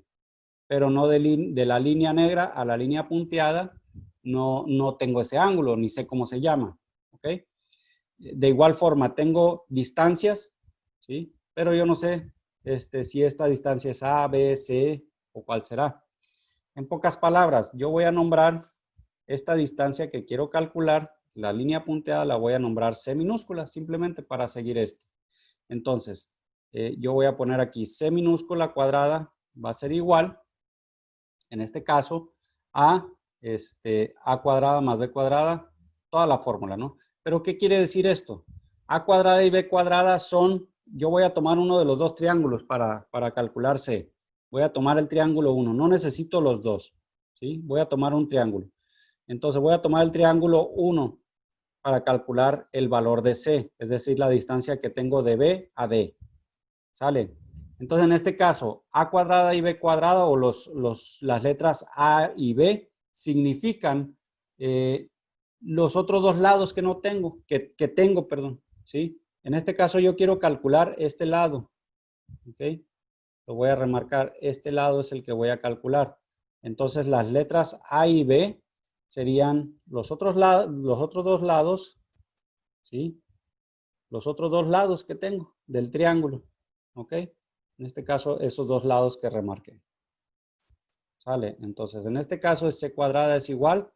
pero no de la línea negra a la línea punteada, no tengo ese ángulo, ni sé cómo se llama, ¿ok? De igual forma, tengo distancias, ¿sí? Pero yo no sé si esta distancia es A, B, C o cuál será. En pocas palabras, yo voy a nombrar esta distancia que quiero calcular, la línea punteada la voy a nombrar C minúscula, simplemente para seguir esto. Entonces, yo voy a poner aquí C minúscula cuadrada va a ser igual, en este caso, a A cuadrada más B cuadrada, toda la fórmula, ¿no? Pero, ¿qué quiere decir esto? A cuadrada y B cuadrada son, yo voy a tomar uno de los dos triángulos para calcular C. Voy a tomar el triángulo 1, no necesito los dos, ¿sí? Voy a tomar un triángulo. Entonces voy a tomar el triángulo 1 para calcular el valor de C, es decir, la distancia que tengo de B a D. ¿Sale? Entonces, en este caso, A cuadrada y B cuadrada o las letras A y B significan los otros dos lados que no tengo, que tengo, perdón, ¿sí? En este caso yo quiero calcular este lado, ¿ok? Lo voy a remarcar, este lado es el que voy a calcular. Entonces, las letras A y B serían los otros dos lados, ¿sí? Los otros dos lados que tengo del triángulo, ¿ok? En este caso, esos dos lados que remarqué. ¿Sale? Entonces, en este caso, C cuadrada es igual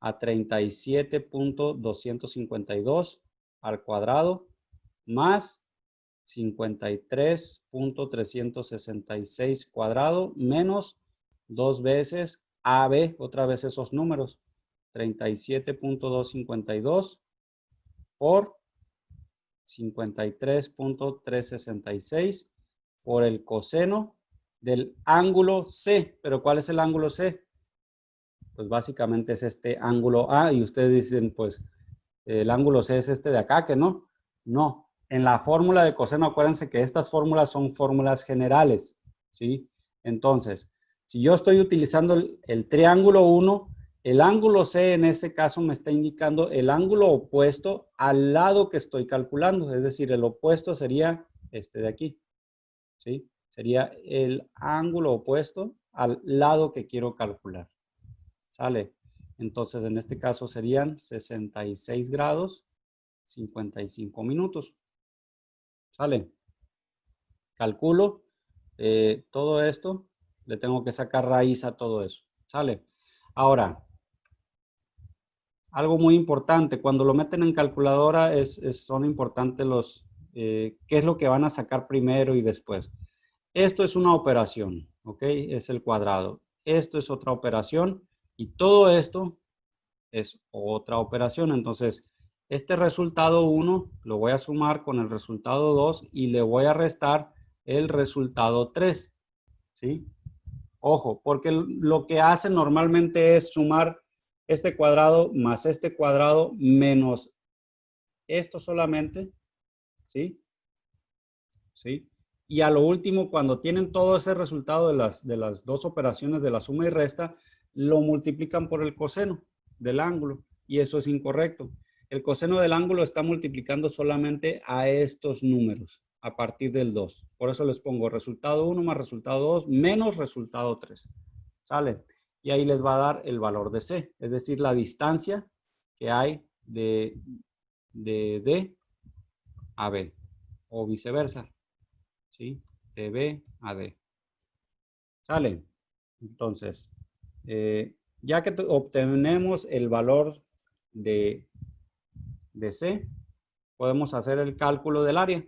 a 37.252 al cuadrado más 53.366 cuadrado menos 2 veces AB, otra vez esos números, 37.252 por 53.366 por el coseno del ángulo C. ¿Pero cuál es el ángulo C? Pues básicamente es este ángulo A y ustedes dicen, pues, el ángulo C es este de acá, que no. No, en la fórmula de coseno, acuérdense que estas fórmulas son fórmulas generales, ¿sí? Entonces, si yo estoy utilizando el triángulo 1, el ángulo C en ese caso me está indicando el ángulo opuesto al lado que estoy calculando, es decir, el opuesto sería este de aquí, ¿sí? Sería el ángulo opuesto al lado que quiero calcular, ¿sale? Entonces, en este caso serían 66 grados 55 minutos. ¿Sale? Calculo todo esto. Le tengo que sacar raíz a todo eso. ¿Sale? Ahora, algo muy importante, cuando lo meten en calculadora son importantes qué es lo que van a sacar primero y después. Esto es una operación, ¿ok? Es el cuadrado. Esto es otra operación y todo esto es otra operación. Entonces, este resultado 1 lo voy a sumar con el resultado 2 y le voy a restar el resultado 3, ¿sí? Ojo, porque lo que hacen normalmente es sumar este cuadrado más este cuadrado menos esto solamente, ¿sí? ¿Sí? Y a lo último, cuando tienen todo ese resultado de las dos operaciones de la suma y resta, lo multiplican por el coseno del ángulo y eso es incorrecto. El coseno del ángulo está multiplicando solamente a estos números a partir del 2. Por eso les pongo resultado 1 más resultado 2 menos resultado 3. ¿Sale? Y ahí les va a dar el valor de C, es decir, la distancia que hay de D a B o viceversa. ¿Sí? De B a D. ¿Sale? Entonces, ya que obtenemos el valor de C, podemos hacer el cálculo del área.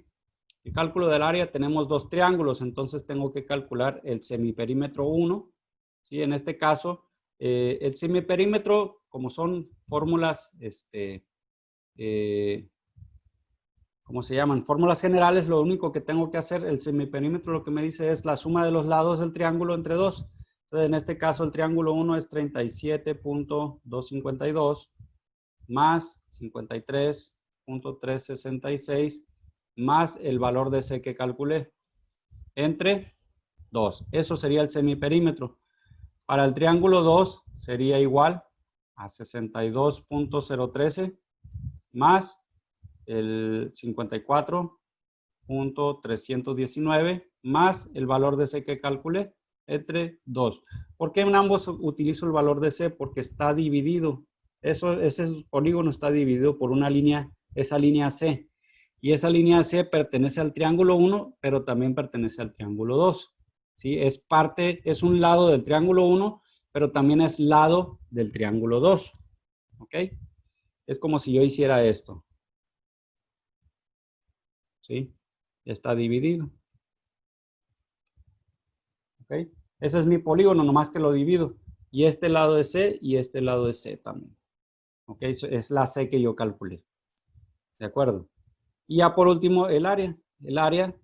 El cálculo del área tenemos dos triángulos, entonces tengo que calcular el semiperímetro 1. ¿Sí? En este caso, el semiperímetro, como son fórmulas, ¿cómo se llaman? Fórmulas generales, lo único que tengo que hacer, el semiperímetro lo que me dice es la suma de los lados del triángulo entre 2. Entonces, en este caso, el triángulo 1 es 37.252 más 53.366 más el valor de C que calculé entre 2. Eso sería el semiperímetro. Para el triángulo 2 sería igual a 62.013 más el 54.319 más el valor de C que calculé entre 2. ¿Por qué en ambos utilizo el valor de C? Porque está dividido. Ese polígono está dividido por una línea, esa línea C. Y esa línea C pertenece al triángulo 1, pero también pertenece al triángulo 2. ¿Sí? Es un lado del triángulo 1, pero también es lado del triángulo 2. ¿Ok? Es como si yo hiciera esto. ¿Sí? Está dividido. ¿Ok? Ese es mi polígono, nomás que lo divido. Y este lado es C y este lado es C también. ¿Ok? Eso es la C que yo calculé. ¿De acuerdo? Y ya por último, el área. El área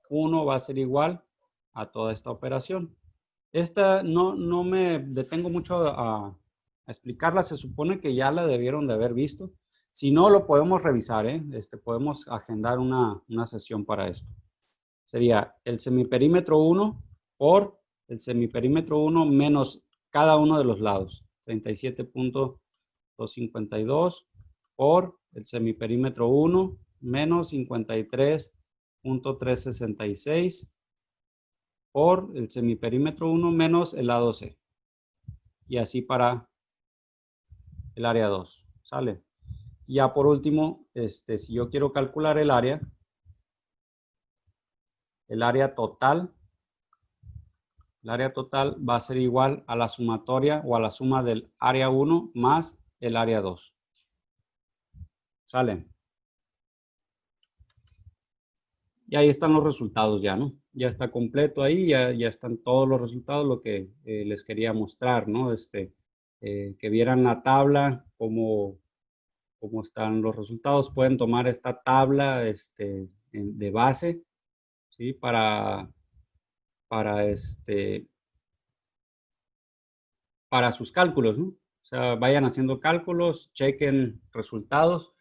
1 va a ser igual a toda esta operación. Esta no me detengo mucho a explicarla. Se supone que ya la debieron de haber visto. Si no, lo podemos revisar, ¿eh? Podemos agendar una sesión para esto. Sería el semiperímetro 1 por el semiperímetro 1 menos cada uno de los lados. 37.252 por el semiperímetro 1 menos 53.366 por el semiperímetro 1 menos el lado C. Y así para el área 2. ¿Sale? Ya por último, si yo quiero calcular el área total, el área total va a ser igual a la sumatoria o a la suma del área 1 más el área 2. ¿Sale? Y ahí están los resultados ya, ¿no? Ya está completo ahí, ya están todos los resultados, lo que les quería mostrar, ¿no? Que vieran la tabla, cómo están los resultados. Pueden tomar esta tabla de base, ¿sí? Para sus cálculos, ¿no? O sea, vayan haciendo cálculos, chequen resultados.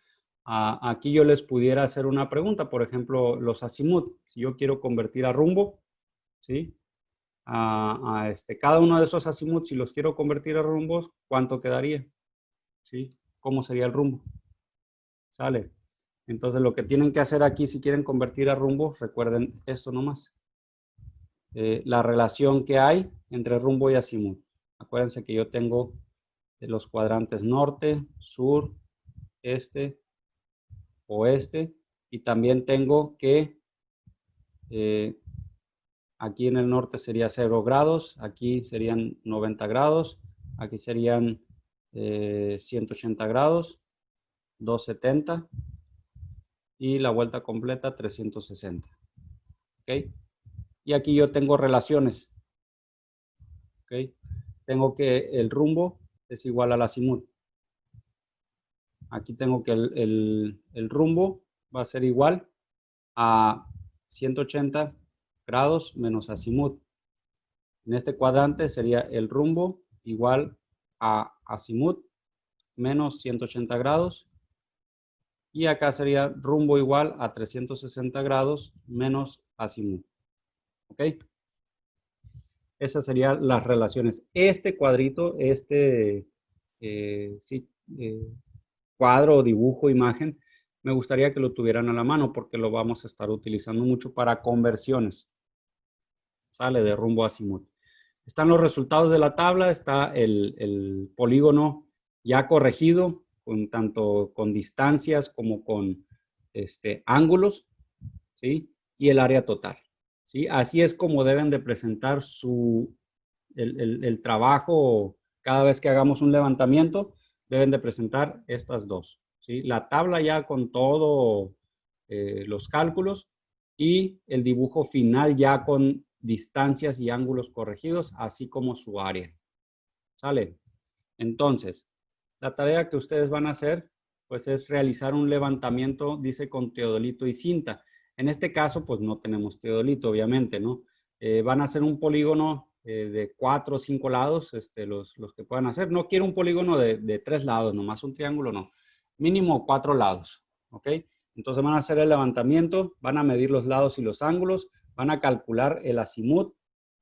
Aquí yo les pudiera hacer una pregunta, por ejemplo, los azimut. Si yo quiero convertir a rumbo, ¿sí? Cada uno de esos azimut, si los quiero convertir a rumbos, ¿cuánto quedaría? ¿Sí? ¿Cómo sería el rumbo? ¿Sale? Entonces, lo que tienen que hacer aquí, si quieren convertir a rumbo, recuerden esto nomás. La relación que hay entre rumbo y azimut. Acuérdense que yo tengo los cuadrantes norte, sur, este, oeste, y también tengo que aquí en el norte sería 0 grados, aquí serían 90 grados, aquí serían 180 grados, 270 y la vuelta completa 360. ¿Ok? Y aquí yo tengo relaciones. ¿Ok? Tengo que el rumbo es igual al azimut. Aquí tengo que el rumbo va a ser igual a 180 grados menos azimut. En este cuadrante sería el rumbo igual a azimut menos 180 grados. Y acá sería rumbo igual a 360 grados menos azimut. ¿Ok? Esas serían las relaciones. Este cuadrito, sí, cuadro, dibujo, imagen, me gustaría que lo tuvieran a la mano porque lo vamos a estar utilizando mucho para conversiones. Sale de rumbo a azimut. Están los resultados de la tabla, está el polígono ya corregido, tanto con distancias como con ángulos, ¿sí? Y el área total, ¿sí? Así es como deben de presentar el trabajo cada vez que hagamos un levantamiento, deben de presentar estas dos, ¿sí? La tabla ya con todos los cálculos y el dibujo final ya con distancias y ángulos corregidos, así como su área. ¿Sale? Entonces, la tarea que ustedes van a hacer, pues es realizar un levantamiento, dice, con teodolito y cinta. En este caso, pues no tenemos teodolito, obviamente, ¿no? Van a hacer un polígono de 4 o 5 lados, los que puedan hacer. No quiero un polígono de 3 lados, nomás un triángulo, no. Mínimo 4 lados, ¿ok? Entonces van a hacer el levantamiento, van a medir los lados y los ángulos, van a calcular el azimut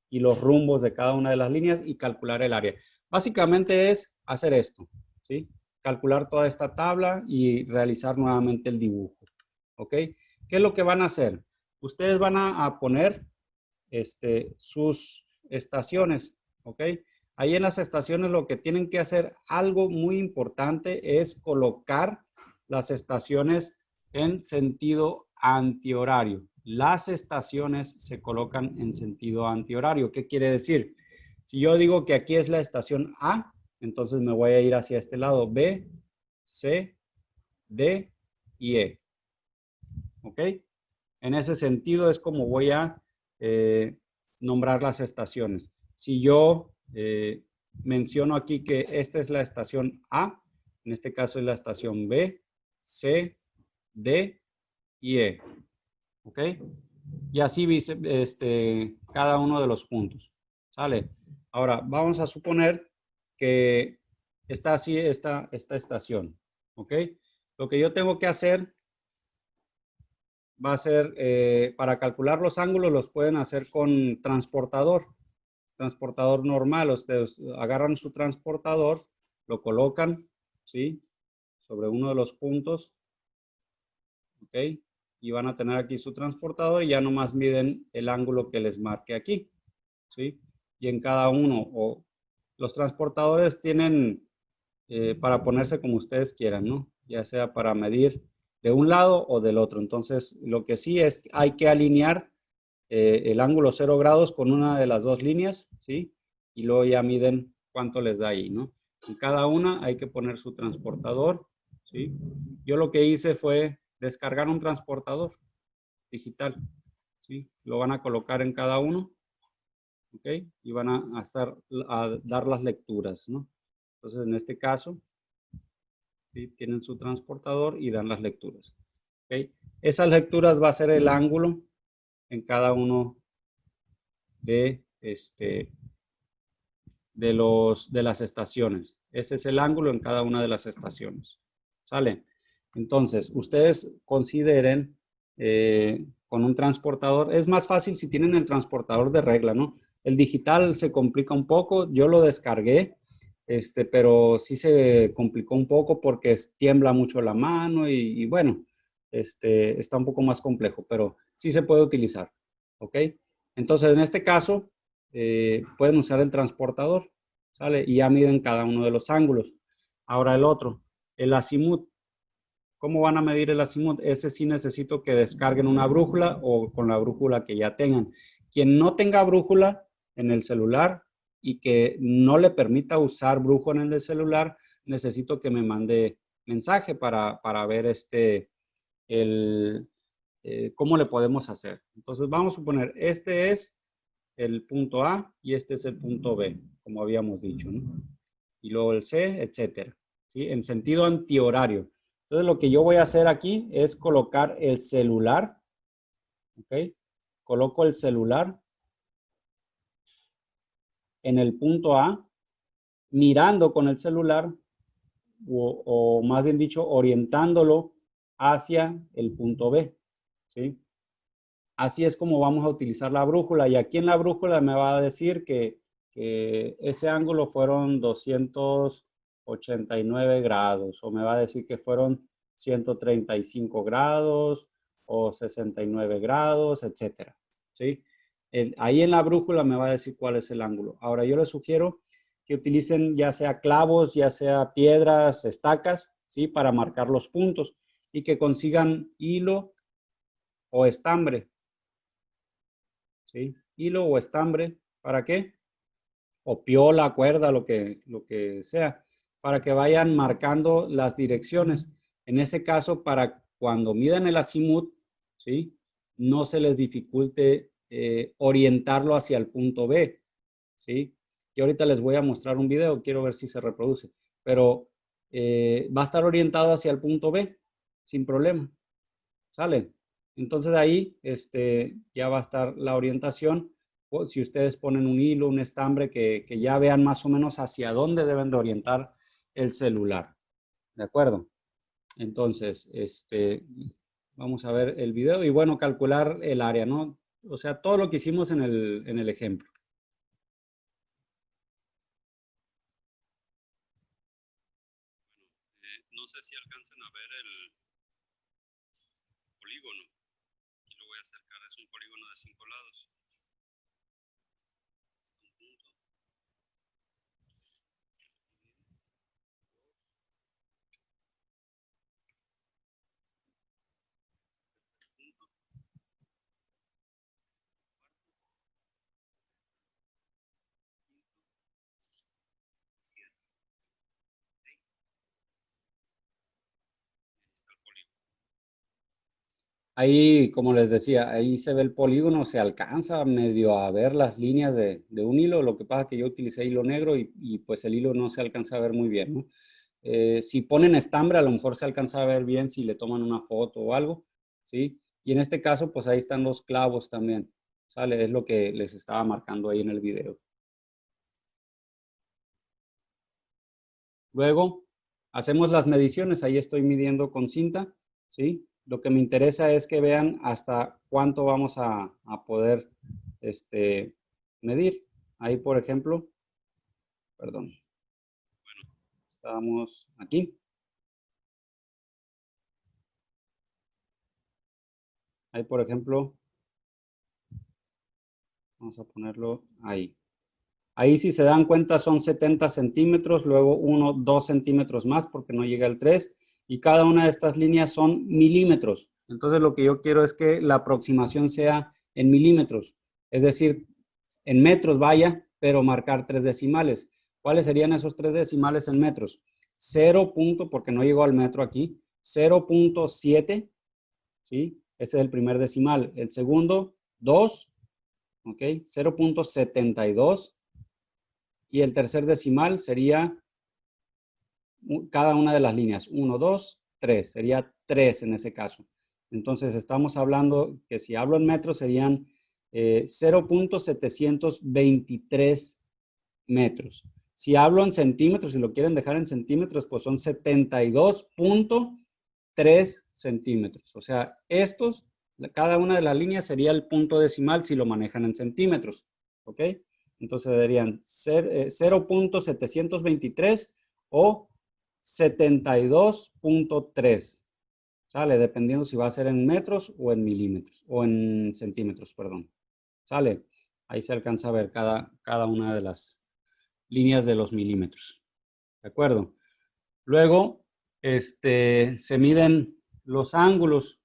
y los rumbos de cada una de las líneas y calcular el área. Básicamente es hacer esto, ¿sí? Calcular toda esta tabla y realizar nuevamente el dibujo, ¿ok? ¿Qué es lo que van a hacer? Ustedes van a poner sus estaciones, ¿ok? Ahí en las estaciones lo que tienen que hacer, algo muy importante, es colocar las estaciones en sentido antihorario. Las estaciones se colocan en sentido antihorario. ¿Qué quiere decir? Si yo digo que aquí es la estación A, entonces me voy a ir hacia este lado, B, C, D y E. ¿Ok? En ese sentido es como voy a nombrar las estaciones. Si yo menciono aquí que esta es la estación A, en este caso es la estación B, C, D y E. ¿Ok? Y así cada uno de los puntos. ¿Sale? Ahora, vamos a suponer que está así esta estación. ¿Ok? Lo que yo tengo que hacer va a ser, para calcular los ángulos, los pueden hacer con transportador normal. Ustedes agarran su transportador, lo colocan, ¿sí? Sobre uno de los puntos, ¿ok? Y van a tener aquí su transportador y ya nomás miden el ángulo que les marque aquí, ¿sí? Y en cada uno, o los transportadores tienen para ponerse como ustedes quieran, ¿no? Ya sea para medir de un lado o del otro. Entonces, lo que sí es, hay que alinear el ángulo 0 grados con una de las dos líneas, ¿sí? Y luego ya miden cuánto les da ahí, ¿no? En cada una hay que poner su transportador, ¿sí? Yo lo que hice fue descargar un transportador digital, ¿sí? Lo van a colocar en cada uno, ¿ok? Y van a dar las lecturas, ¿no? Entonces, en este caso, ¿sí? Tienen su transportador y dan las lecturas, ¿ok? Esas lecturas va a ser el ángulo en cada uno de, de las estaciones. Ese es el ángulo en cada una de las estaciones. ¿Sale? Entonces, ustedes consideren con un transportador. Es más fácil si tienen el transportador de regla, ¿no? El digital se complica un poco. Yo lo descargué, pero sí se complicó un poco porque tiembla mucho la mano y bueno, está un poco más complejo, pero sí se puede utilizar. ¿Ok? Entonces, en este caso, pueden usar el transportador, ¿sale? Y ya miden cada uno de los ángulos. Ahora el otro, el azimut. ¿Cómo van a medir el azimut? Ese sí necesito que descarguen una brújula o con la brújula que ya tengan. Quien no tenga brújula en el celular y que no le permita usar brújula en el celular, necesito que me mande mensaje para ver cómo le podemos hacer. Entonces vamos a suponer, este es el punto A y este es el punto B, como habíamos dicho, ¿no? Y luego el C, etcétera, ¿sí? En sentido antihorario. Entonces lo que yo voy a hacer aquí es colocar el celular, ¿ok? Coloco el celular en el punto A, mirando con el celular, o más bien dicho, orientándolo hacia el punto B, ¿sí? Así es como vamos a utilizar la brújula. Y aquí en la brújula me va a decir que ese ángulo fueron 289 grados, o me va a decir que fueron 135 grados o 69 grados, etcétera, ¿sí? Ahí en la brújula me va a decir cuál es el ángulo. Ahora yo les sugiero que utilicen ya sea clavos, ya sea piedras, estacas, ¿sí? Para marcar los puntos, y que consigan hilo o estambre, ¿sí? Hilo o estambre, ¿para qué? O piola, cuerda, lo que sea, para que vayan marcando las direcciones. En ese caso, para cuando midan el azimut, ¿sí? No se les dificulte orientarlo hacia el punto B, ¿sí? Y ahorita les voy a mostrar un video, quiero ver si se reproduce, pero va a estar orientado hacia el punto B, sin problema, ¿sale? Entonces ahí ya va a estar la orientación. Si ustedes ponen un hilo, un estambre, que ya vean más o menos hacia dónde deben de orientar el celular. ¿De acuerdo? Entonces, vamos a ver el video y bueno, calcular el área, ¿no? O sea, todo lo que hicimos en el ejemplo. No sé si alcancen a ver el polígono. Aquí lo voy a acercar, es un polígono de 5 lados. Ahí, como les decía, ahí se ve el polígono, se alcanza medio a ver las líneas de un hilo. Lo que pasa es que yo utilicé hilo negro y pues el hilo no se alcanza a ver muy bien, ¿no? Si ponen estambre, a lo mejor se alcanza a ver bien si le toman una foto o algo, ¿sí? Y en este caso, pues ahí están los clavos también, ¿sale? Es lo que les estaba marcando ahí en el video. Luego, hacemos las mediciones. Ahí estoy midiendo con cinta, ¿sí? Lo que me interesa es que vean hasta cuánto vamos a poder medir. Ahí, por ejemplo, perdón, estamos aquí. Ahí, por ejemplo, vamos a ponerlo ahí. Ahí, si se dan cuenta, son 70 centímetros, luego 2 centímetros más porque no llega al 3, y cada una de estas líneas son milímetros. Entonces, lo que yo quiero es que la aproximación sea en milímetros, es decir, en metros vaya, pero marcar 3 decimales. ¿Cuáles serían esos 3 decimales en metros? 0. Porque no llegó al metro aquí, 0.7, ¿sí? Ese es el primer decimal. El segundo, 2, ¿ok? 0.72. Y el tercer decimal sería cada una de las líneas. 1, 2, 3. Sería 3 en ese caso. Entonces, estamos hablando que si hablo en metros serían 0.723 metros. Si hablo en centímetros, si lo quieren dejar en centímetros, pues son 72.3 centímetros. O sea, cada una de las líneas sería el punto decimal si lo manejan en centímetros. ¿Ok? Entonces deberían ser 0.723 o 72.3. ¿Sale? Dependiendo si va a ser en metros o en milímetros, o en centímetros, perdón. ¿Sale? Ahí se alcanza a ver cada una de las líneas de los milímetros. ¿De acuerdo? Luego, se miden los ángulos,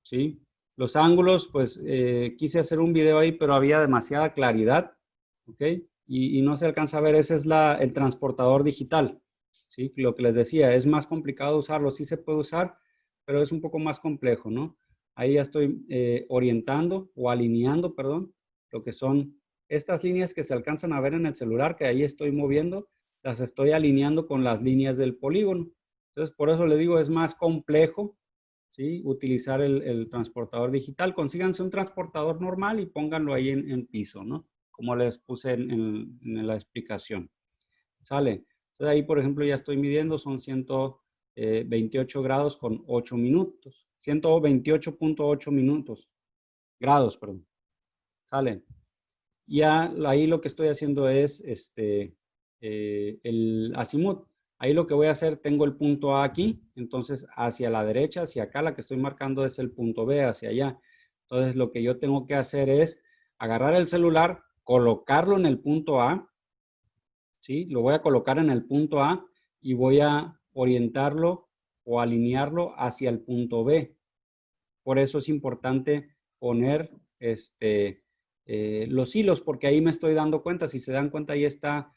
¿sí? Los ángulos, pues, quise hacer un video ahí, pero había demasiada claridad, ¿ok? Y no se alcanza a ver, ese es el transportador digital. ¿sí? Lo que les decía, es más complicado usarlo, sí se puede usar, pero es un poco más complejo, ¿no? Ahí ya estoy orientando o alineando, perdón, lo que son estas líneas que se alcanzan a ver en el celular, que ahí estoy moviendo, las estoy alineando con las líneas del polígono. Entonces, por eso le digo, es más complejo, ¿sí? Utilizar el transportador digital. Consíganse un transportador normal y pónganlo ahí en piso, ¿no? Como les puse en la explicación. ¿Sale? Entonces ahí, por ejemplo, ya estoy midiendo, son 128 grados con 8 minutos. 128.8 minutos. Grados, perdón. ¿Sale? Ya ahí lo que estoy haciendo es el azimut. Ahí lo que voy a hacer, tengo el punto A aquí, entonces hacia la derecha, hacia acá, la que estoy marcando es el punto B, hacia allá. Entonces lo que yo tengo que hacer es agarrar el celular, colocarlo en el punto A, ¿sí? Lo voy a colocar en el punto A y voy a orientarlo o alinearlo hacia el punto B. Por eso es importante poner los hilos, porque ahí me estoy dando cuenta. Si se dan cuenta, ahí está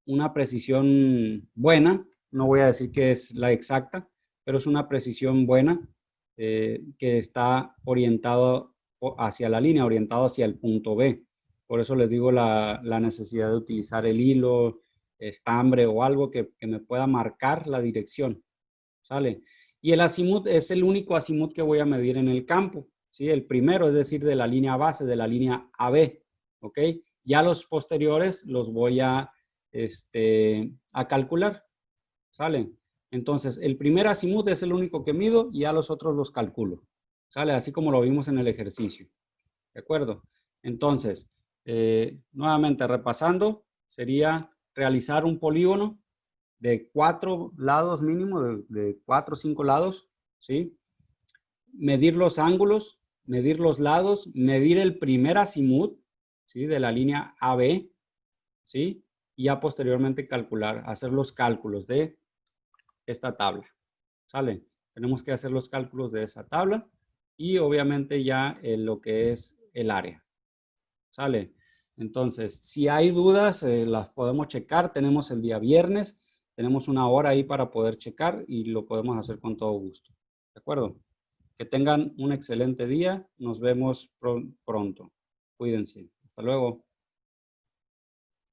una precisión buena. No voy a decir que es la exacta, pero es una precisión buena que está orientado hacia la línea, orientado hacia el punto B. Por eso les digo la necesidad de utilizar el hilo, estambre o algo que me pueda marcar la dirección. ¿Sale? Y el azimut es el único azimut que voy a medir en el campo, ¿sí? El primero, es decir, de la línea base, de la línea AB, ¿ok? Ya los posteriores los voy a calcular, ¿sale? Entonces, el primer azimut es el único que mido y ya los otros los calculo, ¿sale? Así como lo vimos en el ejercicio, ¿de acuerdo? Entonces, nuevamente repasando, sería realizar un polígono de 4 lados mínimo, de 4 o 5 lados, ¿sí? Medir los ángulos, medir los lados, medir el primer azimut, ¿sí? De la línea AB, ¿sí? Y ya posteriormente calcular, hacer los cálculos de esta tabla, ¿sale? Tenemos que hacer los cálculos de esa tabla y obviamente ya lo que es el área, ¿sale? Entonces, si hay dudas, las podemos checar. Tenemos el día viernes, tenemos una hora ahí para poder checar y lo podemos hacer con todo gusto. ¿De acuerdo? Que tengan un excelente día. Nos vemos pronto. Cuídense. Hasta luego.